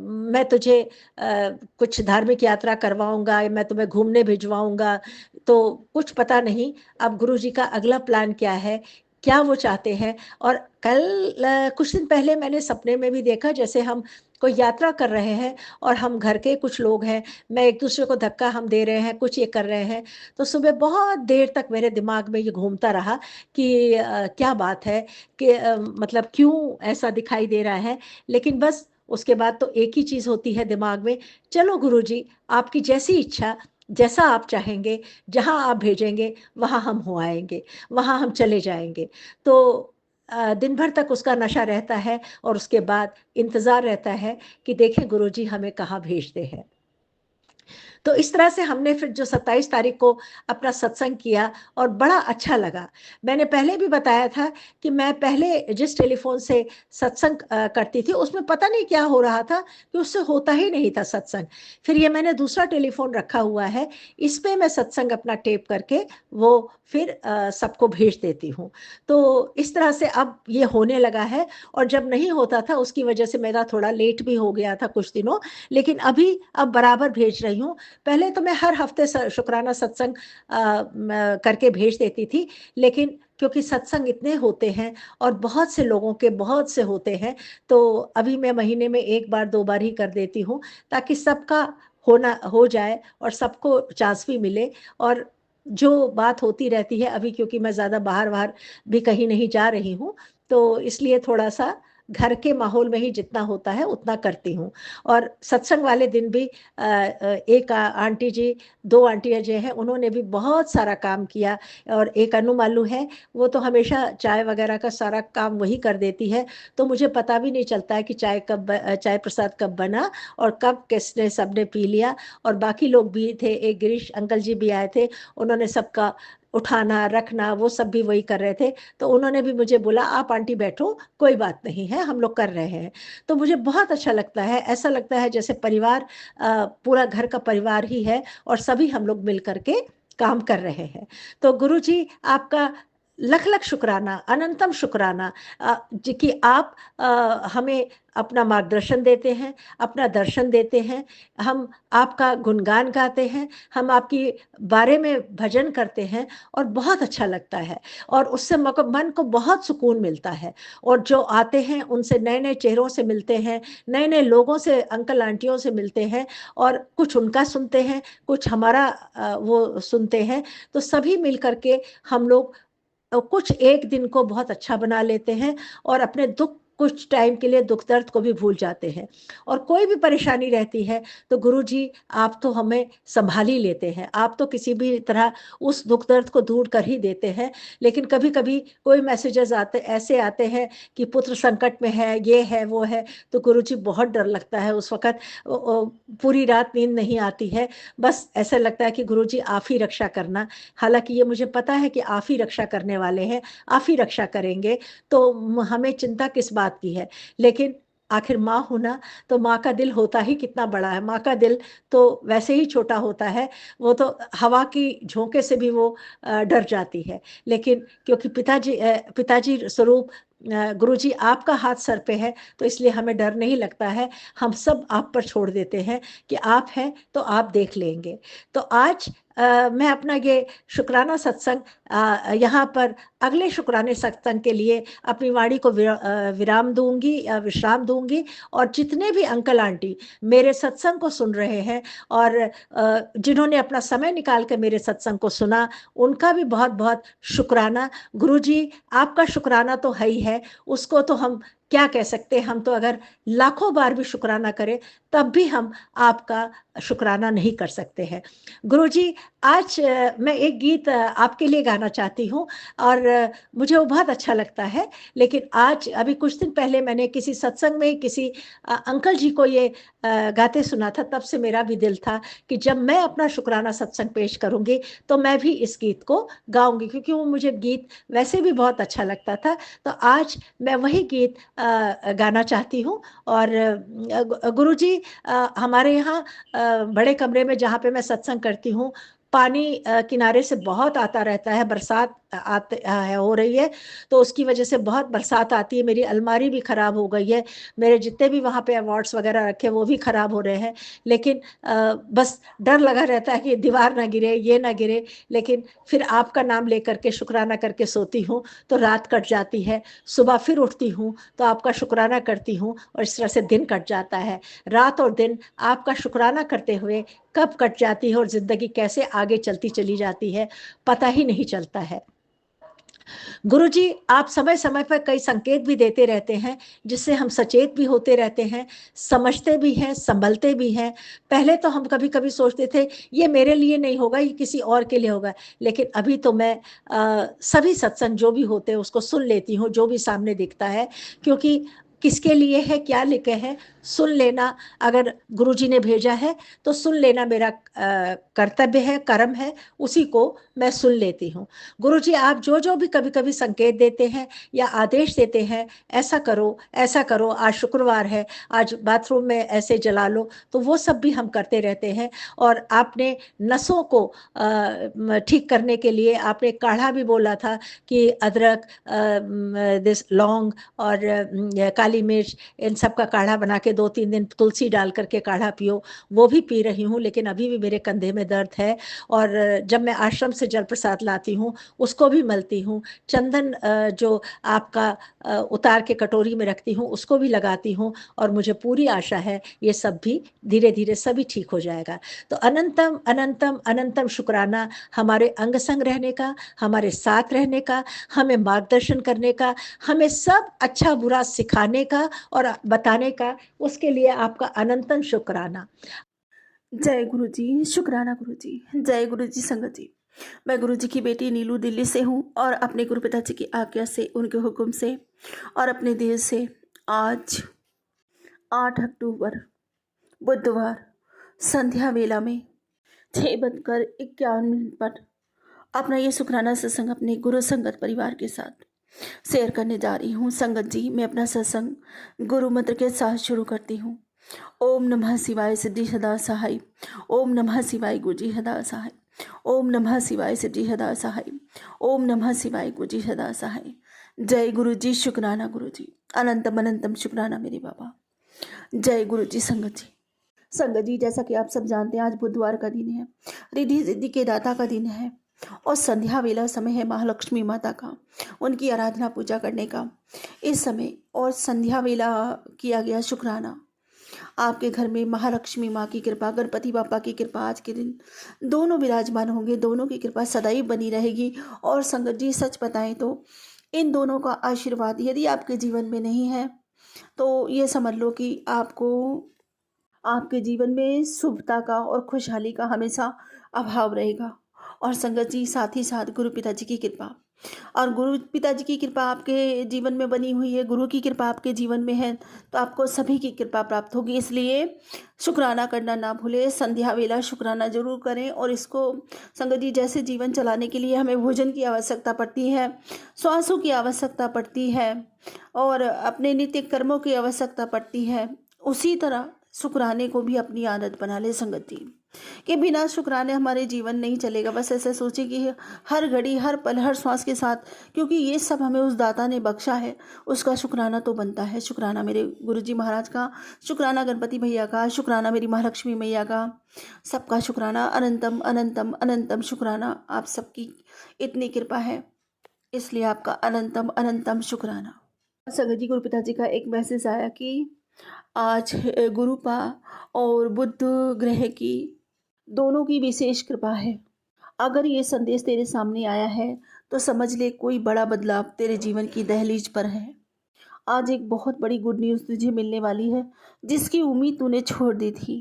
मैं तुझे कुछ धार्मिक यात्रा करवाऊँगा, मैं तुम्हें घूमने भिजवाऊँगा। तो कुछ पता नहीं अब गुरुजी का अगला प्लान क्या है, क्या वो चाहते हैं। और कल कुछ दिन पहले मैंने सपने में भी देखा जैसे हम कोई यात्रा कर रहे हैं और हम घर के कुछ लोग हैं, मैं एक-दूसरे को धक्का हम दे रहे हैं, कुछ ये कर रहे हैं। तो सुबह बहुत देर तक मेरे दिमाग में ये घूमता रहा कि क्या बात है कि मतलब क्यों ऐसा दिखाई दे रहा है। लेकिन बस उसके बाद तो एक ही चीज़ होती है दिमाग में, चलो गुरुजी आपकी जैसी इच्छा, जैसा आप चाहेंगे, जहाँ आप भेजेंगे वहाँ हम हो आएँगे, वहाँ हम चले जाएँगे। तो दिन भर तक उसका नशा रहता है और उसके बाद इंतज़ार रहता है कि देखें गुरुजी हमें कहाँ भेजते हैं। तो इस तरह से हमने फिर जो 27 तारीख को अपना सत्संग किया और बड़ा अच्छा लगा। मैंने पहले भी बताया था कि मैं पहले जिस टेलीफ़ोन से सत्संग करती थी उसमें पता नहीं क्या हो रहा था कि उससे होता ही नहीं था सत्संग। फिर ये मैंने दूसरा टेलीफ़ोन रखा हुआ है, इस पे मैं सत्संग अपना टेप करके वो फिर सबको भेज देती हूँ। तो इस तरह से अब ये होने लगा है और जब नहीं होता था उसकी वजह से मेरा थोड़ा लेट भी हो गया था कुछ दिनों, लेकिन अभी अब बराबर भेज रही हूँ। पहले तो मैं हर हफ्ते शुक्राना सत्संग करके भेज देती थी, लेकिन क्योंकि सत्संग इतने होते हैं और बहुत से लोगों के बहुत से होते हैं, तो अभी मैं महीने में 1 बार 2 बार ही कर देती हूँ ताकि सबका होना हो जाए और सबको चांस भी मिले। और जो बात होती रहती है अभी क्योंकि मैं ज़्यादा बाहर-वाहर भी कहीं नहीं जा रही हूँ, तो इसलिए थोड़ा-सा घर के माहौल में ही जितना होता है उतना करती हूँ। और सत्संग वाले दिन भी एक आंटी जी, 2 आंटियाँ जो हैं उन्होंने भी बहुत सारा काम किया और एक अनु मालू है, वो तो हमेशा चाय वग़ैरह का सारा काम वही कर देती है, तो मुझे पता भी नहीं चलता है कि चाय प्रसाद कब बना और कब किसने सबने पी लिया। और बाकी लोग भी थे, एक गिरीश अंकल जी भी आए थे, उन्होंने सबका उठाना रखना वो सब भी वही कर रहे थे। तो उन्होंने भी मुझे बोला आप आंटी बैठो, कोई बात नहीं है, हम लोग कर रहे हैं। तो मुझे बहुत अच्छा लगता है, ऐसा लगता है जैसे परिवार, पूरा घर का परिवार ही है और सभी हम लोग मिल करके काम कर रहे हैं। तो गुरुजी आपका लख लख शुक्राना, अनंतम शुक्राना कि आप हमें अपना मार्गदर्शन देते हैं, अपना दर्शन देते हैं। हम आपका गुणगान गाते हैं, हम आपकी बारे में भजन करते हैं और बहुत अच्छा लगता है और उससे मन को बहुत सुकून मिलता है। और जो आते हैं उनसे नए नए चेहरों से मिलते हैं, नए नए लोगों से, अंकल आंटियों से मिलते हैं और कुछ उनका सुनते हैं, कुछ हमारा वो सुनते हैं। तो सभी मिल करके हम लोग कुछ एक दिन को बहुत अच्छा बना लेते हैं और अपने दुख, कुछ टाइम के लिए दुख दर्द को भी भूल जाते हैं। और कोई भी परेशानी रहती है तो गुरुजी आप तो हमें संभाल ही लेते हैं, आप तो किसी भी तरह उस दुख दर्द को दूर कर ही देते हैं। लेकिन कभी कभी कोई मैसेजेस ऐसे आते हैं कि पुत्र संकट में है, ये है वो है, तो गुरुजी बहुत डर लगता है उस वक़्त। पूरी रात नींद नहीं आती है, बस ऐसा लगता है कि गुरुजी आप ही रक्षा करना। हालांकि ये मुझे पता है कि आप ही रक्षा करने वाले हैं, आप ही रक्षा करेंगे, तो हमें चिंता किस बात की है। लेकिन आखिर माँ होना, तो माँ का दिल होता ही कितना बड़ा है, माँ का दिल तो वैसे ही छोटा होता है, वो तो हवा की झोंके से भी वो डर जाती है। लेकिन क्योंकि पिताजी स्वरूप गुरुजी आपका हाथ सर पे है, तो इसलिए हमें डर नहीं लगता है। हम सब आप पर छोड़ देते हैं कि आप हैं तो आप देख लेंगे। तो आज मैं अपना ये शुक्राना सत्संग यहाँ पर अगले शुक्राने सत्संग के लिए अपनी वाणी को विराम दूंगी या विश्राम दूंगी। और जितने भी अंकल आंटी मेरे सत्संग को सुन रहे हैं और जिन्होंने अपना समय निकाल कर मेरे सत्संग को सुना, उनका भी बहुत बहुत शुक्राना। गुरुजी आपका शुक्राना तो है ही है, उसको तो हम क्या कह सकते हैं, हम तो अगर लाखों बार भी शुक्राना करें तब भी हम आपका शुक्राना नहीं कर सकते हैं। गुरुजी आज मैं एक गीत आपके लिए गाना चाहती हूँ और मुझे वो बहुत अच्छा लगता है। लेकिन आज अभी कुछ दिन पहले मैंने किसी सत्संग में किसी अंकल जी को ये गाते सुना था, तब से मेरा भी दिल था कि जब मैं अपना शुक्राना सत्संग पेश करूंगी तो मैं भी इस गीत को गाऊंगी, क्योंकि वो मुझे गीत वैसे भी बहुत अच्छा लगता था। तो आज मैं वही गीत गाना चाहती हूँ। और गुरुजी हमारे यहाँ बड़े कमरे में जहाँ पे मैं सत्संग करती हूँ, पानी किनारे से बहुत आता रहता है, बरसात हो रही है, तो उसकी वजह से बहुत बरसात आती है। मेरी अलमारी भी खराब हो गई है, मेरे जितने भी वहाँ पे अवार्ड्स वगैरह रखे वो भी खराब हो रहे हैं। लेकिन बस डर लगा रहता है कि दीवार ना गिरे, ये ना गिरे। लेकिन फिर आपका नाम लेकर के शुक्राना करके सोती हूँ तो रात कट जाती है, सुबह फिर उठती हूँ तो आपका शुक्राना करती हूँ और इस तरह से दिन कट जाता है। रात और दिन आपका शुक्राना करते हुए कब कट जाती है और जिंदगी कैसे आगे चलती चली जाती है, पता ही नहीं चलता है। गुरुजी आप समय समय पर कई संकेत भी देते रहते हैं, जिससे हम सचेत भी होते रहते हैं, समझते भी हैं, संभलते भी हैं। पहले तो हम कभी कभी सोचते थे ये मेरे लिए नहीं होगा, ये किसी और के लिए होगा। लेकिन अभी तो मैं सभी सत्संग जो भी होते हैं उसको सुन लेती हूँ, जो भी सामने दिखता है, क्योंकि किसके लिए है, क्या लिखे हैं, सुन लेना। अगर गुरुजी ने भेजा है तो सुन लेना मेरा कर्तव्य है, कर्म है, उसी को मैं सुन लेती हूँ। गुरुजी आप जो जो भी कभी कभी संकेत देते हैं या आदेश देते हैं, ऐसा करो, ऐसा करो, आज शुक्रवार है, आज बाथरूम में ऐसे जला लो, तो वो सब भी हम करते रहते हैं। और आपने नसों को ठीक करने के लिए आपने काढ़ा भी बोला था कि अदरक, दिस लौंग और काली मिर्च, इन सब का काढ़ा बना के 2-3 दिन तुलसी डाल करके काढ़ा पियो। वो भी पी रही हूँ, लेकिन अभी भी मेरे कंधे में दर्द है। और जब मैं आश्रम से जल प्रसाद लाती हूँ उसको भी मलती हूँ। चंदन जो आपका उतार के कटोरी में रखती हूँ उसको भी लगाती हूँ। और मुझे पूरी आशा है ये सब भी धीरे धीरे सभी ठीक हो जाएगा। तो अनंतम अनंतम अनंतम शुक्राना हमारे अंग संग रहने का, हमारे साथ रहने का, हमें मार्गदर्शन करने का, हमें सब अच्छा बुरा सिखाने का और बताने का, उसके लिए आपका अनंतम शुक्राना। जय गुरु जी, शुक्राना गुरु जी। जय गुरु जी संगत जी। मैं गुरु जी की बेटी नीलू दिल्ली से हूँ और अपने गुरु पिता जी की आज्ञा से, उनके हुक्म से और अपने देश से आज 8 अक्टूबर बुधवार संध्या वेला में 6:51 पर अपना ये शुक्राना सत्संग अपने गुरु संगत परिवार के साथ शेयर करने जा रही हूँ। संगत जी, मैं अपना सत्संग गुरु मंत्र के साथ शुरू करती हूँ। ओम नमः शिवाय सिद्धि सदा सहाय। ओम नमः शिवाय गुरुजी सदा सहाय। ओम नमः शिवाय सिद्धि सदा सहाय। ओम नमः शिवाय गुरुजी सदा सहाय। जय गुरु जी, शुक्राना गुरु जी, अनंतम अनंतम शुक्राना मेरे बाबा। जय गुरु जी। संगत जी, संगत जी, जैसा कि आप सब जानते हैं, आज बुधवार का दिन है, रिद्धि सिद्धि के दाता का दिन है और संध्या वेला समय है महालक्ष्मी माता का, उनकी आराधना पूजा करने का इस समय। और संध्या वेला किया गया शुक्राना। आपके घर में महालक्ष्मी माँ की कृपा, गणपति बापा की कृपा आज के दिन दोनों विराजमान होंगे, दोनों की कृपा सदैव बनी रहेगी। और संगत जी, सच बताएं तो इन दोनों का आशीर्वाद यदि आपके जीवन में नहीं है तो ये समझ लो कि आपको आपके जीवन में शुभता का और खुशहाली का हमेशा अभाव रहेगा। और संगत जी, साथ ही साथ गुरु पिताजी की कृपा, और गुरु पिताजी की कृपा आपके जीवन में बनी हुई है, गुरु की कृपा आपके जीवन में है, तो आपको सभी की कृपा प्राप्त होगी। इसलिए शुक्राना करना ना भूले, संध्या वेला शुक्राना जरूर करें। और इसको संगत जी, जैसे जीवन चलाने के लिए हमें भोजन की आवश्यकता पड़ती है, श्वासों की आवश्यकता पड़ती है और अपने नित्य कर्मों की आवश्यकता पड़ती है, उसी तरह शुक्राने को भी अपनी आदत बना ले संगत जी, कि बिना शुक्राने हमारे जीवन नहीं चलेगा। बस ऐसे सोचें कि हर घड़ी, हर पल, हर श्वास के साथ, क्योंकि ये सब हमें उस दाता ने बख्शा है, उसका शुक्राना तो बनता है। शुक्राना मेरे गुरुजी महाराज का, शुक्राना गणपति भैया का, शुक्राना मेरी महालक्ष्मी मैया का, सबका शुक्राना। अनंतम अनंतम अनंतम शुक्राना। आप सबकी इतनी कृपा है, इसलिए आपका अनंतम अनंतम शुक्राना। संगत जी, गुरु पिताजी का एक मैसेज आया कि आज गुरुपा और बुध ग्रह की दोनों की विशेष कृपा है। अगर ये संदेश तेरे सामने आया है तो समझ ले कोई बड़ा बदलाव तेरे जीवन की दहलीज पर है। आज एक बहुत बड़ी गुड न्यूज़ तुझे मिलने वाली है, जिसकी उम्मीद तूने छोड़ दी थी।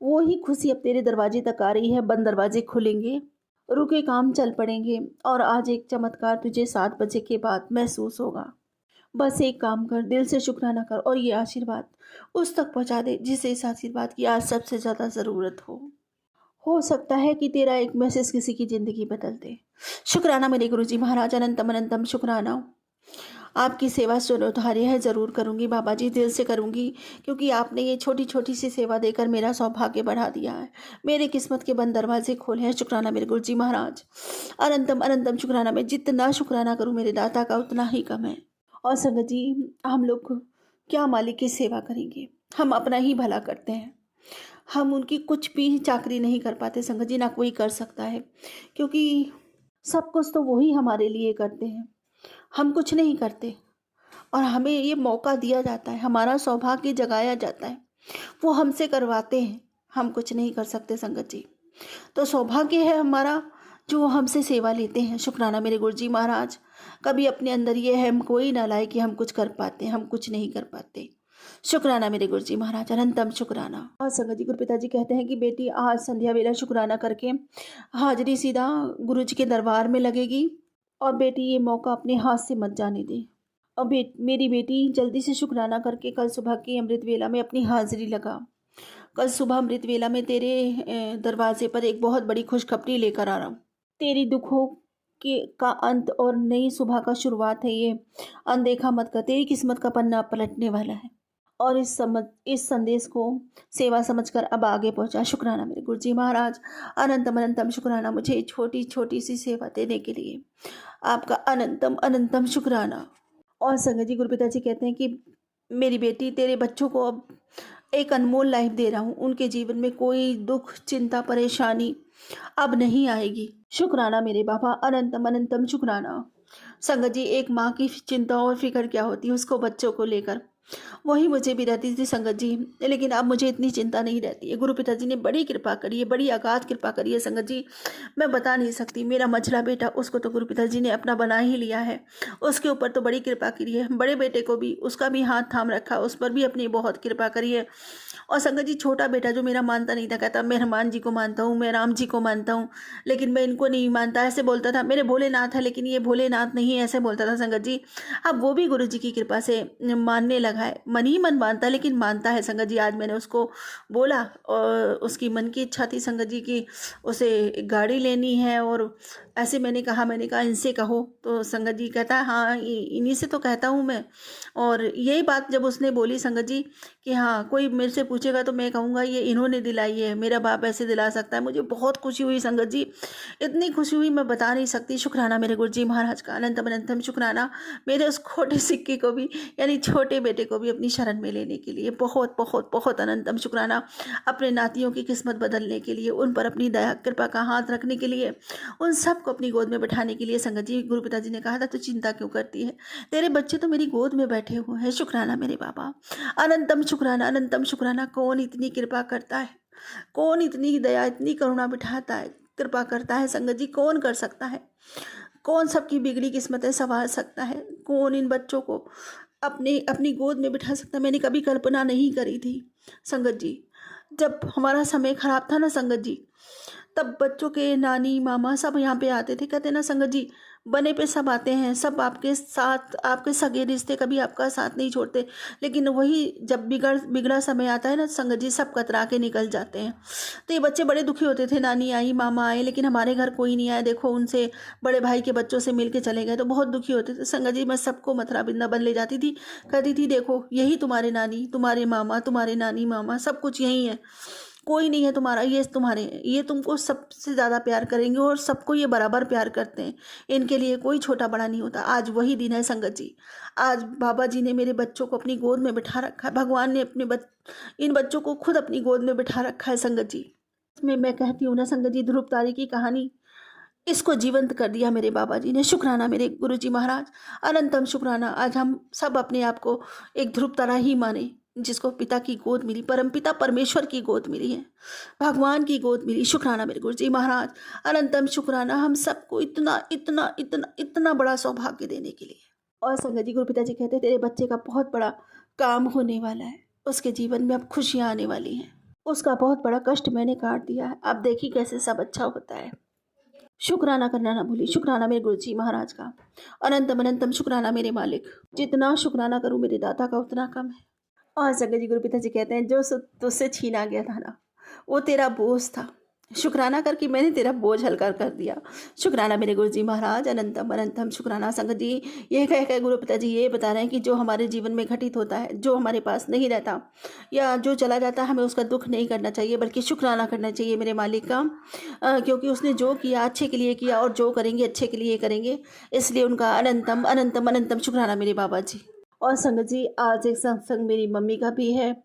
वो ही खुशी अब तेरे दरवाजे तक आ रही है। बंद दरवाजे खुलेंगे, रुके काम चल पड़ेंगे और आज एक चमत्कार तुझे 7 बजे के बाद महसूस होगा। बस एक काम कर, दिल से शुक्राना कर और ये आशीर्वाद उस तक पहुंचा दे जिसे इस आशीर्वाद की आज सबसे ज़्यादा ज़रूरत हो सकता है कि तेरा एक मैसेज किसी की ज़िंदगी बदल दे। शुक्राना मेरे गुरुजी महाराज, अनंतम अनंतम शुक्राना। आपकी सेवा सुनौधार्य है, ज़रूर करूँगी बाबा जी, दिल से करूँगी, क्योंकि आपने ये छोटी छोटी सी सेवा देकर मेरा सौभाग्य बढ़ा दिया है, मेरे किस्मत के बंद दरवाजे खोले हैं। शुक्राना मेरे गुरुजी महाराज, अनंतम अनंतम शुक्राना। मैं जितना शुक्राना करूँ मेरे दाता का उतना ही कम है। और संगत जी, हम लोग क्या मालिक की सेवा करेंगे, हम अपना ही भला करते हैं, हम उनकी कुछ भी चाकरी नहीं कर पाते संगत जी, ना कोई कर सकता है, क्योंकि सब कुछ तो वही हमारे लिए करते हैं, हम कुछ नहीं करते। और हमें ये मौका दिया जाता है, हमारा सौभाग्य जगाया जाता है, वो हमसे करवाते हैं, हम कुछ नहीं कर सकते संगत जी। तो सौभाग्य है हमारा जो हमसे सेवा लेते हैं। शुक्राना मेरे गुरुजी महाराज, कभी अपने अंदर ये हम कोई ना लाए कि हम कुछ कर पाते, हम कुछ नहीं कर पाते। शुक्राना मेरे गुरुजी महाराज, अनंतम शुक्राना। और संगत जी, गुरु पिताजी कहते हैं कि बेटी आज संध्या वेला शुक्राना करके हाजिरी सीधा गुरु जी के दरबार में लगेगी। और बेटी ये मौका अपने हाथ से मत जाने दे। और मेरी बेटी जल्दी से शुक्राना करके कल सुबह की अमृत वेला में अपनी हाजिरी लगा। कल सुबह अमृत वेला में तेरे दरवाजे पर एक बहुत बड़ी खुशखबरी लेकर आ रहा हूँ। तेरी दुखों का अंत और नई सुबह का शुरुआत है ये, अनदेखा मत कर। तेरी किस्मत का पन्ना पलटने वाला है और इस संदेश को सेवा समझकर अब आगे पहुंचा। शुक्राना मेरे गुरुजी महाराज, अनंतम अनंतम शुक्राना मुझे छोटी छोटी सी सेवा देने के लिए, आपका अनंतम अनंतम शुक्राना। और संगत जी, गुरु पिताजी कहते हैं कि मेरी बेटी, तेरे बच्चों को अब एक अनमोल लाइफ दे रहा हूँ, उनके जीवन में कोई दुख, चिंता, परेशानी अब नहीं आएगी। शुक्राना मेरे बाबा, अनंतम अनंतम शुक्राना। संगत जी, एक माँ की चिंता और फिक्र क्या होती है उसको बच्चों को लेकर, वही मुझे भी रहती थी संगत जी, लेकिन अब मुझे इतनी चिंता नहीं रहती है। गुरु पिताजी ने बड़ी कृपा करी है, बड़ी अगाध कृपा करी है संगत जी, मैं बता नहीं सकती। मेरा मझला बेटा, उसको तो गुरु पिताजी ने अपना बना ही लिया है, उसके ऊपर तो बड़ी कृपा करी है। बड़े बेटे को भी, उसका भी हाथ थाम रखा, उस पर भी अपनी बहुत कृपा करी है। और संगत जी, छोटा बेटा जो मेरा मानता नहीं था, कहता मैं हनुमान जी को मानता हूँ, मैं राम जी को मानता हूँ, लेकिन मैं इनको नहीं मानता, ऐसे बोलता था। मेरे भोलेनाथ है लेकिन ये भोलेनाथ नहीं है, ऐसे बोलता था संगत जी। अब वो भी गुरु जी की कृपा से मानने लगा है, मन ही मन मानता है लेकिन मानता है संगत जी। आज मैंने उसको बोला और उसकी मन की इच्छा थी संगत जी की उसे गाड़ी लेनी है और ऐसे मैंने कहा इनसे कहो, तो संगत जी कहता है हाँ इन्हीं से तो कहता हूँ मैं। और यही बात जब उसने बोली संगत जी कि हाँ कोई मेरे से पूछेगा तो मैं कहूँगा ये इन्होंने दिलाई है, मेरा बाप ऐसे दिला सकता है, मुझे बहुत खुशी हुई संगत जी, इतनी खुशी हुई मैं बता नहीं सकती। शुक्राना मेरे गुरु जी महाराज का, अनंतम अनंतम शुक्राना मेरे उस खोटे सिक्के को भी, यानी छोटे बेटे को भी अपनी शरण में लेने के लिए। बहुत बहुत बहुत अनंतम शुक्राना अपने नातियों की किस्मत बदलने के लिए, उन पर अपनी दया कृपा का हाथ रखने के लिए, उन सबको अपनी गोद में बैठाने के लिए। संगत जी गुरु पिताजी ने कहा था तो चिंता क्यों करती है, तेरे बच्चे तो मेरी गोद में बैठे हुए हैं। शुक्राना मेरे बाबा, अनंतम शुक्राना अनंतम शुक्राना। कौन इतनी कृपा करता है, कौन इतनी दया इतनी करुणा बिठाता है, कृपा करता है संगत जी, कौन कर सकता है, कौन सबकी बिगड़ी किस्मतें संवार सकता है, कौन इन बच्चों को अपनी अपनी गोद में बिठा सकता है। मैंने कभी कल्पना नहीं करी थी संगत जी। जब हमारा समय खराब था ना संगत जी, तब बच्चों के नानी मामा सब यहाँ पे आते थे, कहते ना संगत जी बने पे सब आते हैं, सब आपके साथ, आपके सगे रिश्ते कभी आपका साथ नहीं छोड़ते, लेकिन वही जब बिगड़ा समय आता है ना संगत जी, सब कतरा के निकल जाते हैं। तो ये बच्चे बड़े दुखी होते थे, नानी आई मामा आए लेकिन हमारे घर कोई नहीं आया, देखो उनसे बड़े भाई के बच्चों से मिल के चले गए, तो बहुत दुखी होते थे संगत जी। मैं सबको मथुरा वृंदावन ले जाती थी, कहती थी देखो यही तुम्हारे नानी तुम्हारे मामा तुम्हारे नानी मामा सब कुछ यही है, कोई नहीं है तुम्हारा, ये तुम्हारे हैं, ये तुमको सबसे ज़्यादा प्यार करेंगे और सबको ये बराबर प्यार करते हैं, इनके लिए कोई छोटा बड़ा नहीं होता। आज वही दिन है संगत जी, आज बाबा जी ने मेरे बच्चों को अपनी गोद में बिठा रखा है, भगवान ने इन बच्चों को खुद अपनी गोद में बिठा रखा है संगत जी। इसमें मैं कहती हूँ ना संगत जी, ध्रुव तारे की कहानी, इसको जीवंत कर दिया मेरे बाबा जी ने। शुक्राना मेरे गुरु जी महाराज, अनंतम शुक्राना। आज हम सब अपने आप को एक ध्रुव तारा ही माने, जिसको पिता की गोद मिली, परमपिता परमेश्वर की गोद मिली है, भगवान की गोद मिली। शुक्राना मेरे गुरु जी महाराज, अनंतम शुक्राना हम सबको इतना इतना इतना इतना बड़ा सौभाग्य देने के लिए। और संगत जी गुरु पिताजी कहते तेरे बच्चे का बहुत बड़ा काम होने वाला है, उसके जीवन में अब खुशियाँ आने वाली हैं, उसका बहुत बड़ा कष्ट मैंने काट दिया है, अब देखी कैसे सब अच्छा होता है। शुक्राना करना ना भूली। शुक्राना मेरे गुरु जी महाराज का, अनंतम अनंतम शुक्राना मेरे मालिक। जितना शुक्राना करूँ मेरे दाता का उतना कम है। और संगत जी गुरु पिताजी कहते हैं जो तुझसे छीना गया था ना, वो तेरा बोझ था, शुक्राना करके मैंने तेरा बोझ हल्का कर दिया। शुक्राना मेरे गुरु जी महाराज, अनंतम अनंतम शुक्राना। संगत जी ये कह गुरु पिताजी ये बता रहे हैं कि जो हमारे जीवन में घटित होता है, जो हमारे पास नहीं रहता या जो चला जाता है, हमें उसका दुख नहीं करना चाहिए, बल्कि शुक्राना करना चाहिए मेरे मालिक का, क्योंकि उसने जो किया अच्छे के लिए किया और जो करेंगे अच्छे के लिए करेंगे, इसलिए उनका अनंतम अनंतम अनंतम शुक्राना मेरे बाबा जी। और संगत जी आज एक सत्संग मेरी मम्मी का भी है,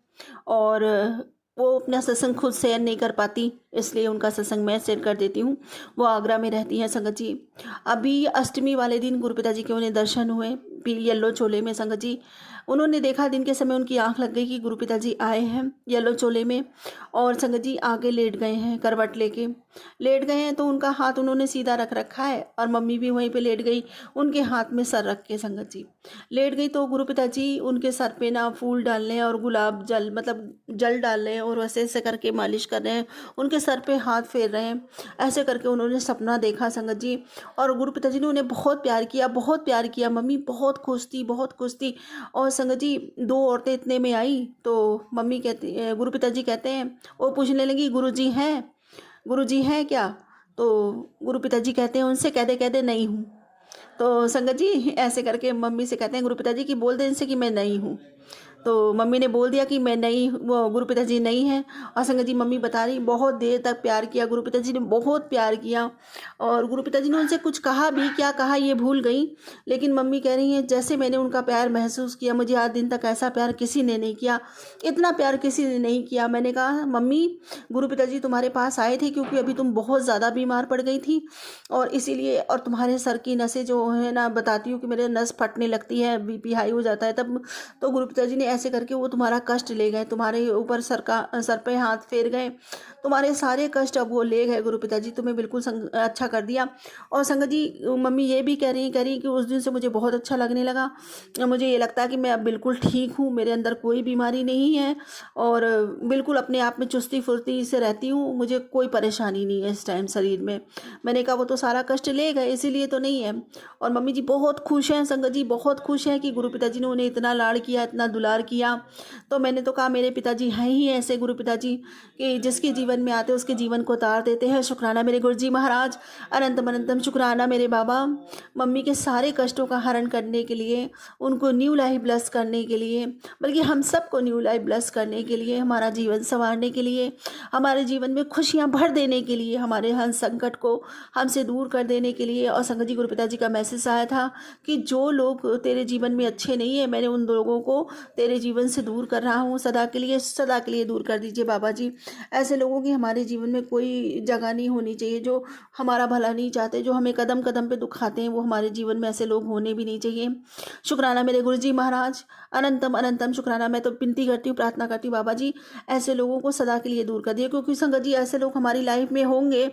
और वो अपना सत्संग खुद शेयर नहीं कर पाती, इसलिए उनका सत्संग मैं शेयर कर देती हूँ। वो आगरा में रहती हैं संगत जी। अभी अष्टमी वाले दिन गुरु पिताजी के उन्हें दर्शन हुए येलो चोले में संगत जी। उन्होंने देखा दिन के समय, उनकी आंख लग गई कि गुरु पिताजी आए हैं येलो चोले में, और संगत जी आगे लेट गए हैं, करवट लेके लेट गए हैं, तो उनका हाथ उन्होंने सीधा रख रखा है और मम्मी भी वहीं पे लेट गई, उनके हाथ में सर रख के संगत जी लेट गई। तो गुरु पिताजी उनके सर पे ना फूल डाल रहे हैं और गुलाब जल मतलब जल डाल रहे हैं और वैसे ऐसे करके मालिश कर रहे हैं, उनके सर पे हाथ फेर रहे हैं, ऐसे करके उन्होंने सपना देखा संगत जी। और गुरु पिताजी ने उन्हें बहुत प्यार किया, बहुत प्यार किया। मम्मी बहुत खुश थी, बहुत खुश थी। और संगत जी दो औरतें इतने में आई तो मम्मी कहती, गुरु पिताजी कहते हैं, वो पूछने लगी गुरुजी हैं क्या? तो गुरु पिताजी कहते हैं उनसे कह दे नहीं हूँ। तो संगत जी ऐसे करके मम्मी से कहते हैं गुरु पिताजी कि बोल दे इनसे कि मैं नहीं हूँ। तो मम्मी ने बोल दिया कि मैं नहीं, वो गुरु पिताजी नहीं है। और संगत जी मम्मी बता रही बहुत देर तक प्यार किया, गुरु पिताजी ने बहुत प्यार किया, और गुरु पिताजी ने उनसे कुछ कहा भी, क्या कहा ये भूल गई, लेकिन मम्मी कह रही हैं जैसे मैंने उनका प्यार महसूस किया, मुझे आज दिन तक ऐसा प्यार किसी ने नहीं किया, इतना प्यार किसी ने नहीं किया। मैंने कहा मम्मी गुरु पिताजी तुम्हारे पास आए थे क्योंकि अभी तुम बहुत ज़्यादा बीमार पड़ गई थी, और इसीलिए, और तुम्हारे सर की नसें जो है ना, बताती हूँ कि मेरे नस फटने लगती है, बीपी हाई हो जाता है तब। तो गुरु पिताजी ने ऐसे करके वो तुम्हारा कष्ट ले गए, तुम्हारे ऊपर सर पे हाथ फेर गए, तुम्हारे सारे कष्ट अब वो ले गए गुरु पिताजी, तुम्हें बिल्कुल अच्छा कर दिया। और संगत जी मम्मी ये भी कह रही कि उस दिन से मुझे बहुत अच्छा लगने लगा, मुझे ये लगता है कि मैं अब बिल्कुल ठीक हूँ, मेरे अंदर कोई बीमारी नहीं है और बिल्कुल अपने आप में चुस्ती फुर्ती से रहती हूँ, मुझे कोई परेशानी नहीं है इस टाइम शरीर में। मैंने कहा वो तो सारा कष्ट ले गए इसीलिए तो नहीं है। और मम्मी जी बहुत खुश हैं संगत जी, बहुत खुश हैं कि गुरु पिताजी ने उन्हें इतना लाड़ किया, इतना दुलार किया। तो मैंने तो कहा मेरे पिताजी हैं ही ऐसे गुरु पिताजी कि जिसके जीवन में आते उसके जीवन को उतार देते हैं। शुक्राना मेरे गुरुजी महाराज, अनंतम अनंतम शुक्राना मेरे बाबा, मम्मी के सारे कष्टों का हरण करने के लिए, उनको न्यू लाइफ ब्लेस करने के लिए, बल्कि हम सबको न्यू लाइफ ब्लेस करने के लिए, हमारा जीवन संवारने के लिए, हमारे जीवन में खुशियाँ भर देने के लिए, हमारे हर संकट को हमसे दूर कर देने के लिए। और संगत जी, गुरु पिताजी का मैसेज आया था कि जो लोग तेरे जीवन में अच्छे नहीं है, मैंने उन लोगों को तेरे जीवन से दूर कर रहा हूँ, सदा के लिए दूर कर दीजिए बाबा जी। ऐसे लोगों की हमारे जीवन में कोई जगह नहीं होनी चाहिए, जो हमारा भला नहीं चाहते, जो हमें कदम कदम पे दुखाते हैं, वो हमारे जीवन में ऐसे लोग होने भी नहीं चाहिए। शुक्राना मेरे गुरुजी महाराज, अनंतम अनंतम शुक्राना। मैं तो विनती करती हूँ, प्रार्थना करती हूँ बाबा जी, ऐसे लोगों को सदा के लिए दूर कर दिए, क्योंकि संगत जी ऐसे लोग हमारी लाइफ में होंगे।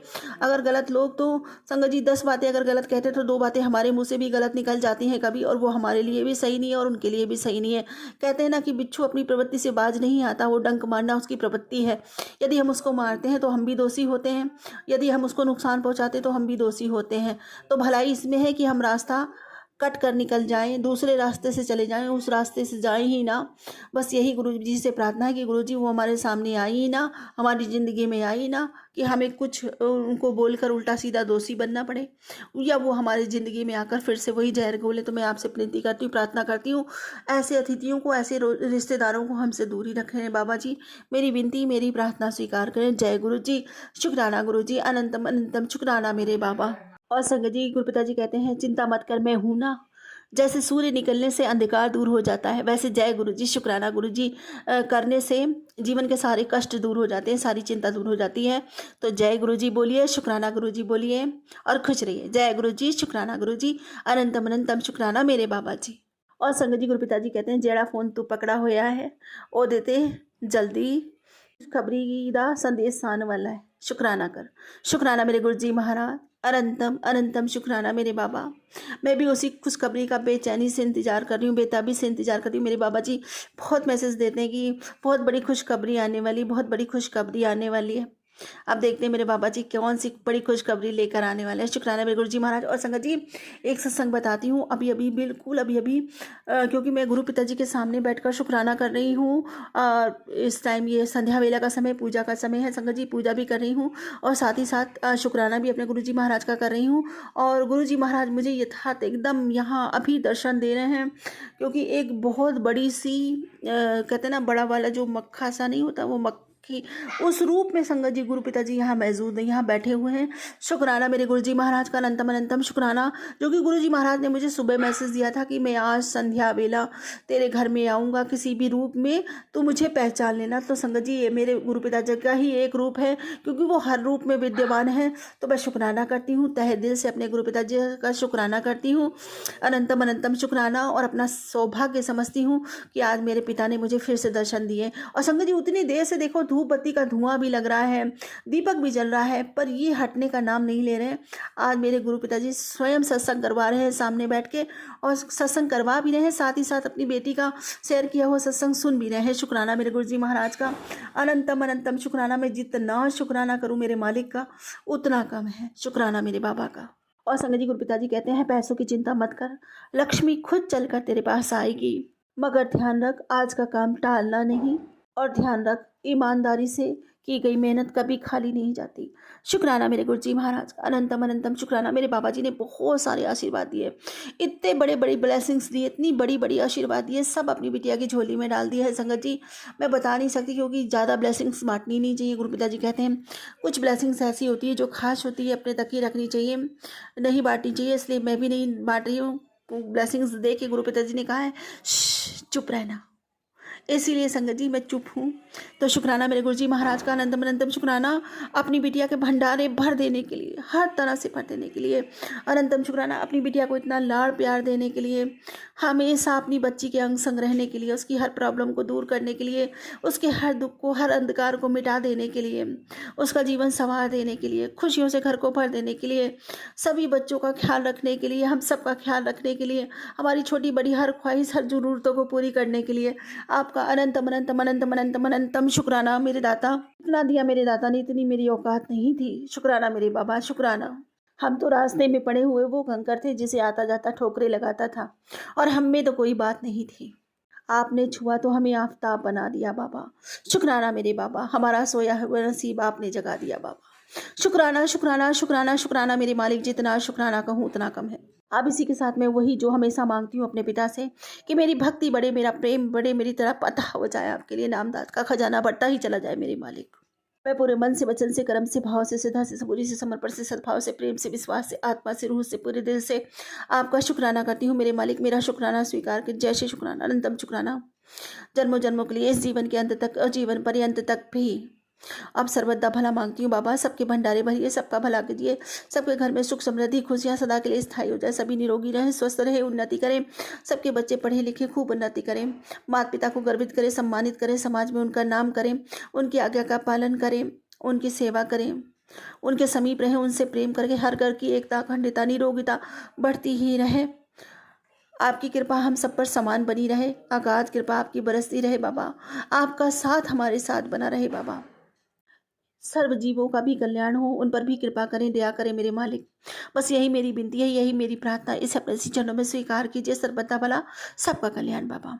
अगर गलत लोग, तो संगत जी 10 बातें अगर गलत कहते तो 2 बातें हमारे मुंह से भी गलत निकल जाती हैं कभी, और वो हमारे लिए भी सही नहीं है और उनके लिए भी सही नहीं है। कहते हैं ना कि बिच्छू अपनी प्रवृत्ति से बाज नहीं आता, वो डंक मारना उसकी प्रवृत्ति है। यदि हम उसको मारते हैं तो हम भी दोषी होते हैं, यदि हम उसको नुकसान पहुंचाते तो हम भी दोषी होते हैं। तो भलाई इसमें है कि हम रास्ता कट कर निकल जाएं, दूसरे रास्ते से चले जाएं, उस रास्ते से जाएं ही ना। बस यही गुरु जी से प्रार्थना है कि गुरु जी वो हमारे सामने आई ही ना, हमारी ज़िंदगी में आई ना, कि हमें कुछ उनको बोलकर उल्टा सीधा दोषी बनना पड़े, या वो हमारी ज़िंदगी में आकर फिर से वही जहर घोले। तो मैं आपसे विनती करती हूँ, प्रार्थना करती हूँ, ऐसे अतिथियों को, ऐसे रिश्तेदारों को हमसे दूरी रखें बाबा जी। मेरी विनती, मेरी प्रार्थना स्वीकार करें। जय गुरु जी, शुक्राना गुरु जी, अनंतम अनंतम शुक्राना मेरे बाबा। और संगत जी, गुरु पिताजी कहते हैं चिंता मत कर, मैं हूँ ना। जैसे सूर्य निकलने से अंधकार दूर हो जाता है, वैसे जय गुरु जी, शुक्राना गुरु जी करने से जीवन के सारे कष्ट दूर हो जाते हैं, सारी चिंता दूर हो जाती है। तो जय गुरु जी बोलिए, शुक्राना गुरु जी बोलिए और खुश रहिए। जय गुरु जी, शुक्राना गुरु जी, अनंतम अनंतम शुक्राना मेरे बाबा जी। और संगत जी, गुरु पिताजी कहते हैं जेड़ा फोन तू पकड़ा होया है वो देते जल्दी खबरी दा संदेश आने वाला है, शुक्राना कर। शुक्राना मेरे गुरु जी महाराज, अनंतम अनंतम शुक्राना मेरे बाबा। मैं भी उसी खुशखबरी का बेचैनी से इंतजार कर रही हूँ, बेताबी से इंतजार कर रही हूँ। मेरे बाबा जी बहुत मैसेज देते हैं कि बहुत बड़ी खुशखबरी आने वाली, बहुत बड़ी खुशखबरी आने वाली है। अब देखते हैं मेरे बाबा जी कौन सी बड़ी खुशखबरी लेकर आने वाले हैं। शुक्राना मेरे गुरु जी महाराज। और संगत जी, एक सत्संग बताती हूँ अभी अभी, बिल्कुल अभी अभी, क्योंकि मैं गुरु पिताजी के सामने बैठकर शुक्राना कर रही हूँ। इस टाइम ये संध्या वेला का समय, पूजा का समय है संगत जी, पूजा भी कर रही हूँ और साथ ही साथ शुक्राना भी अपने गुरु जी महाराज का कर रही हूँ। और गुरु जी महाराज मुझे यथार्थ एकदम यहाँ अभी दर्शन दे रहे हैं, क्योंकि एक बहुत बड़ी सी कहते हैं ना, बड़ा वाला जो मक्खा सा नहीं होता, वो कि उस रूप में संगत जी गुरु पिताजी यहाँ मौजूद हैं, यहाँ बैठे हुए हैं। शुक्राना मेरे गुरु जी महाराज का, अनंतम अनंतम शुक्राना। जो कि गुरु जी महाराज ने मुझे सुबह मैसेज दिया था कि मैं आज संध्या वेला तेरे घर में आऊँगा किसी भी रूप में, तो मुझे पहचान लेना। तो संगत जी ये मेरे गुरु पिताजी का ही एक रूप है, क्योंकि वो हर रूप में विद्यमान है। तो मैं शुक्राना करती हूँ, तहे दिल से अपने गुरु पिताजी का शुक्राना करती हूँ, अनंतम अनंतम शुक्राना। और अपना सौभाग्य समझती हूँ कि आज मेरे पिता ने मुझे फिर से दर्शन दिए। और संगत जी, उतनी देर से देखो धूप बत्ती का धुआं भी लग रहा है, दीपक भी जल रहा है, पर ये हटने का नाम नहीं ले रहे हैं। आज मेरे गुरु पिताजी स्वयं सत्संग करवा रहे हैं सामने बैठ के, और सत्संग करवा भी रहे हैं, साथ ही साथ अपनी बेटी का शेयर किया हुआ सत्संग सुन भी रहे हैं। शुक्राना मेरे गुरु जी महाराज का, अनंतम अनंतम शुक्राना। मैं जितना शुक्राना करूँ मेरे मालिक का उतना कम है। शुक्राना मेरे बाबा का। और संगत जी, गुरु पिताजी कहते हैं पैसों की चिंता मत कर, लक्ष्मी खुद चलकर तेरे पास आएगी, मगर ध्यान रख आज का काम टालना नहीं, और ध्यान रख ईमानदारी से की गई मेहनत कभी खाली नहीं जाती। शुक्राना मेरे गुरु जी महाराज, अनंतम अनंतम शुक्राना। मेरे बाबा जी ने बहुत सारे आशीर्वाद दिए, इतने बड़े बड़े ब्लेसिंग्स दिए, इतनी बड़ी बड़ी आशीर्वाद दिए, सब अपनी बिटिया की झोली में डाल दिया है संगत जी। मैं बता नहीं सकती, क्योंकि ज़्यादा ब्लेसिंग्स बांटनी नहीं चाहिए। गुरु पिताजी कहते हैं कुछ ब्लेसिंग्स ऐसी होती है जो खास होती है, अपने तक ही रखनी चाहिए, नहीं बांटनी चाहिए। इसलिए मैं भी नहीं बांट रही हूँ ब्लेसिंग्स दे के। गुरु पिताजी ने कहा है चुप रहना, इसीलिए संगत जी मैं चुप हूँ। तो शुक्राना मेरे गुरु जी महाराज का, अनंतम अनंतम शुक्राना अपनी बिटिया के भंडारे भर देने के लिए, हर तरह से भर देने के लिए। अनंतम शुक्राना अपनी बिटिया को इतना लाड़ प्यार देने के लिए, हमेशा अपनी बच्ची के अंग संग रहने के लिए, उसकी हर प्रॉब्लम को दूर करने के लिए, उसके हर दुख को, हर अंधकार को मिटा देने के लिए, उसका जीवन संवार देने के लिए, खुशियों से घर को भर देने के लिए, सभी बच्चों का ख्याल रखने के लिए, हम सब का ख्याल रखने के लिए, हमारी छोटी बड़ी हर ख्वाहिश, हर ज़रूरतों को पूरी करने के लिए आपका अनंतम अनंतम अनंतम अनंतम अनंतम शुक्राना मेरे दाता। इतना दिया मेरे दाता ने, इतनी मेरी औकात नहीं थी। शुक्राना मेरे बाबा, शुक्राना। हम तो रास्ते में पड़े हुए वो कंकर थे जिसे आता जाता ठोकरे लगाता था, और हम में तो कोई बात नहीं थी। आपने छुआ तो हमें आफताब बना दिया बाबा। शुक्राना मेरे बाबा, हमारा सोया हुआ नसीब आपने जगा दिया बाबा। शुक्राना शुक्राना शुक्राना शुक्राना मेरे मालिक, जितना शुक्राना कहूँ उतना कम है। अब इसी के साथ मैं वही जो हमेशा मांगती हूँ अपने पिता से कि मेरी भक्ति बढ़े, मेरा प्रेम बढ़े, मेरी तरफ पता हो जाए आपके लिए, नामदाद का खजाना बढ़ता ही चला जाए मेरे मालिक। मैं पूरे मन से, वचन से, कर्म से, भाव से, श्रद्धा से, सबूरी से, समर्पण से, सद्भाव से, प्रेम से, विश्वास से, आत्मा से, रूह से, पूरे दिल से आपका शुक्राना करती हूँ मेरे मालिक। मेरा शुक्राना स्वीकार कर। जैसे शुक्राना, अनंतम शुक्राना, जन्मों जन्मों के लिए, इस जीवन के अंत तक और जीवन पर्यंत तक भी अब सर्वदा भला मांगती हूँ बाबा। सबके भंडारे भरिए, सबका भला कीजिए, सबके घर में सुख समृद्धि खुशियाँ सदा के लिए स्थायी हो जाए, सभी निरोगी रहें, स्वस्थ रहे, उन्नति करें, सबके बच्चे पढ़े लिखे खूब उन्नति करें, माता पिता को गर्वित करें, सम्मानित करें, समाज में उनका नाम करें, उनकी आज्ञा का पालन करें, उनकी सेवा करें, उनके समीप रहें, उनसे प्रेम करके हर घर की एकता, अखंडता, निरोगिता बढ़ती ही रहे। आपकी कृपा हम सब पर समान बनी रहे, अगाध कृपा आपकी बरसती रहे बाबा। आपका साथ हमारे साथ बना रहे बाबा। सर्व जीवों का भी कल्याण हो, उन पर भी कृपा करें, दया करें मेरे मालिक। बस यही मेरी विनती है, यही मेरी प्रार्थना। इसे अपने चरणों में स्वीकार कीजिए। सर्वदा भला, सबका कल्याण बाबा।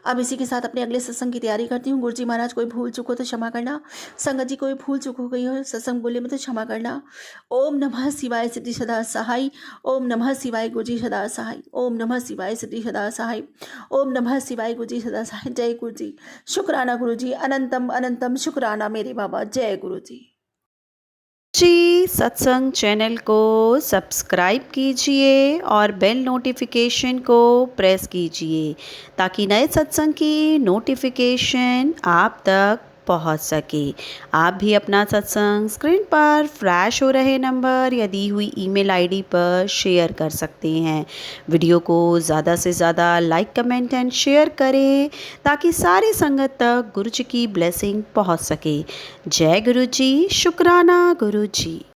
अब इसी के साथ अपने अगले सत्संग की तैयारी करती हूँ। गुरु जी महाराज, कोई भूल चूक हो तो क्षमा करना। संगत जी, कोई भूल चूक हो गई हो सत्संग बोले में तो क्षमा करना। ओम नमः शिवाय, सिद्धि सदा सहाय। ओम नमः शिवाय, गुरु जी सदा सहाय। ओम नमः शिवाय, सिद्धि सदा सहाय। ओम नमः शिवाय, गुरु जी सदा सहाय। जय गुरु जी। शुक्राना गुरु जी, अनंतम अनंतम शुक्राना मेरे बाबा। जय गुरु जी। जी, सत्संग चैनल को सब्सक्राइब कीजिए और बेल नोटिफिकेशन को प्रेस कीजिए ताकि नए सत्संग की नोटिफिकेशन आप तक पहुंच सके। आप भी अपना सत्संग स्क्रीन पर फ्लैश हो रहे नंबर या दी हुई ईमेल आईडी पर शेयर कर सकते हैं। वीडियो को ज़्यादा से ज़्यादा लाइक, कमेंट एंड शेयर करें ताकि सारी संगत तक गुरु जी की ब्लेसिंग पहुंच सके। जय गुरु जी। शुक्राना गुरु जी।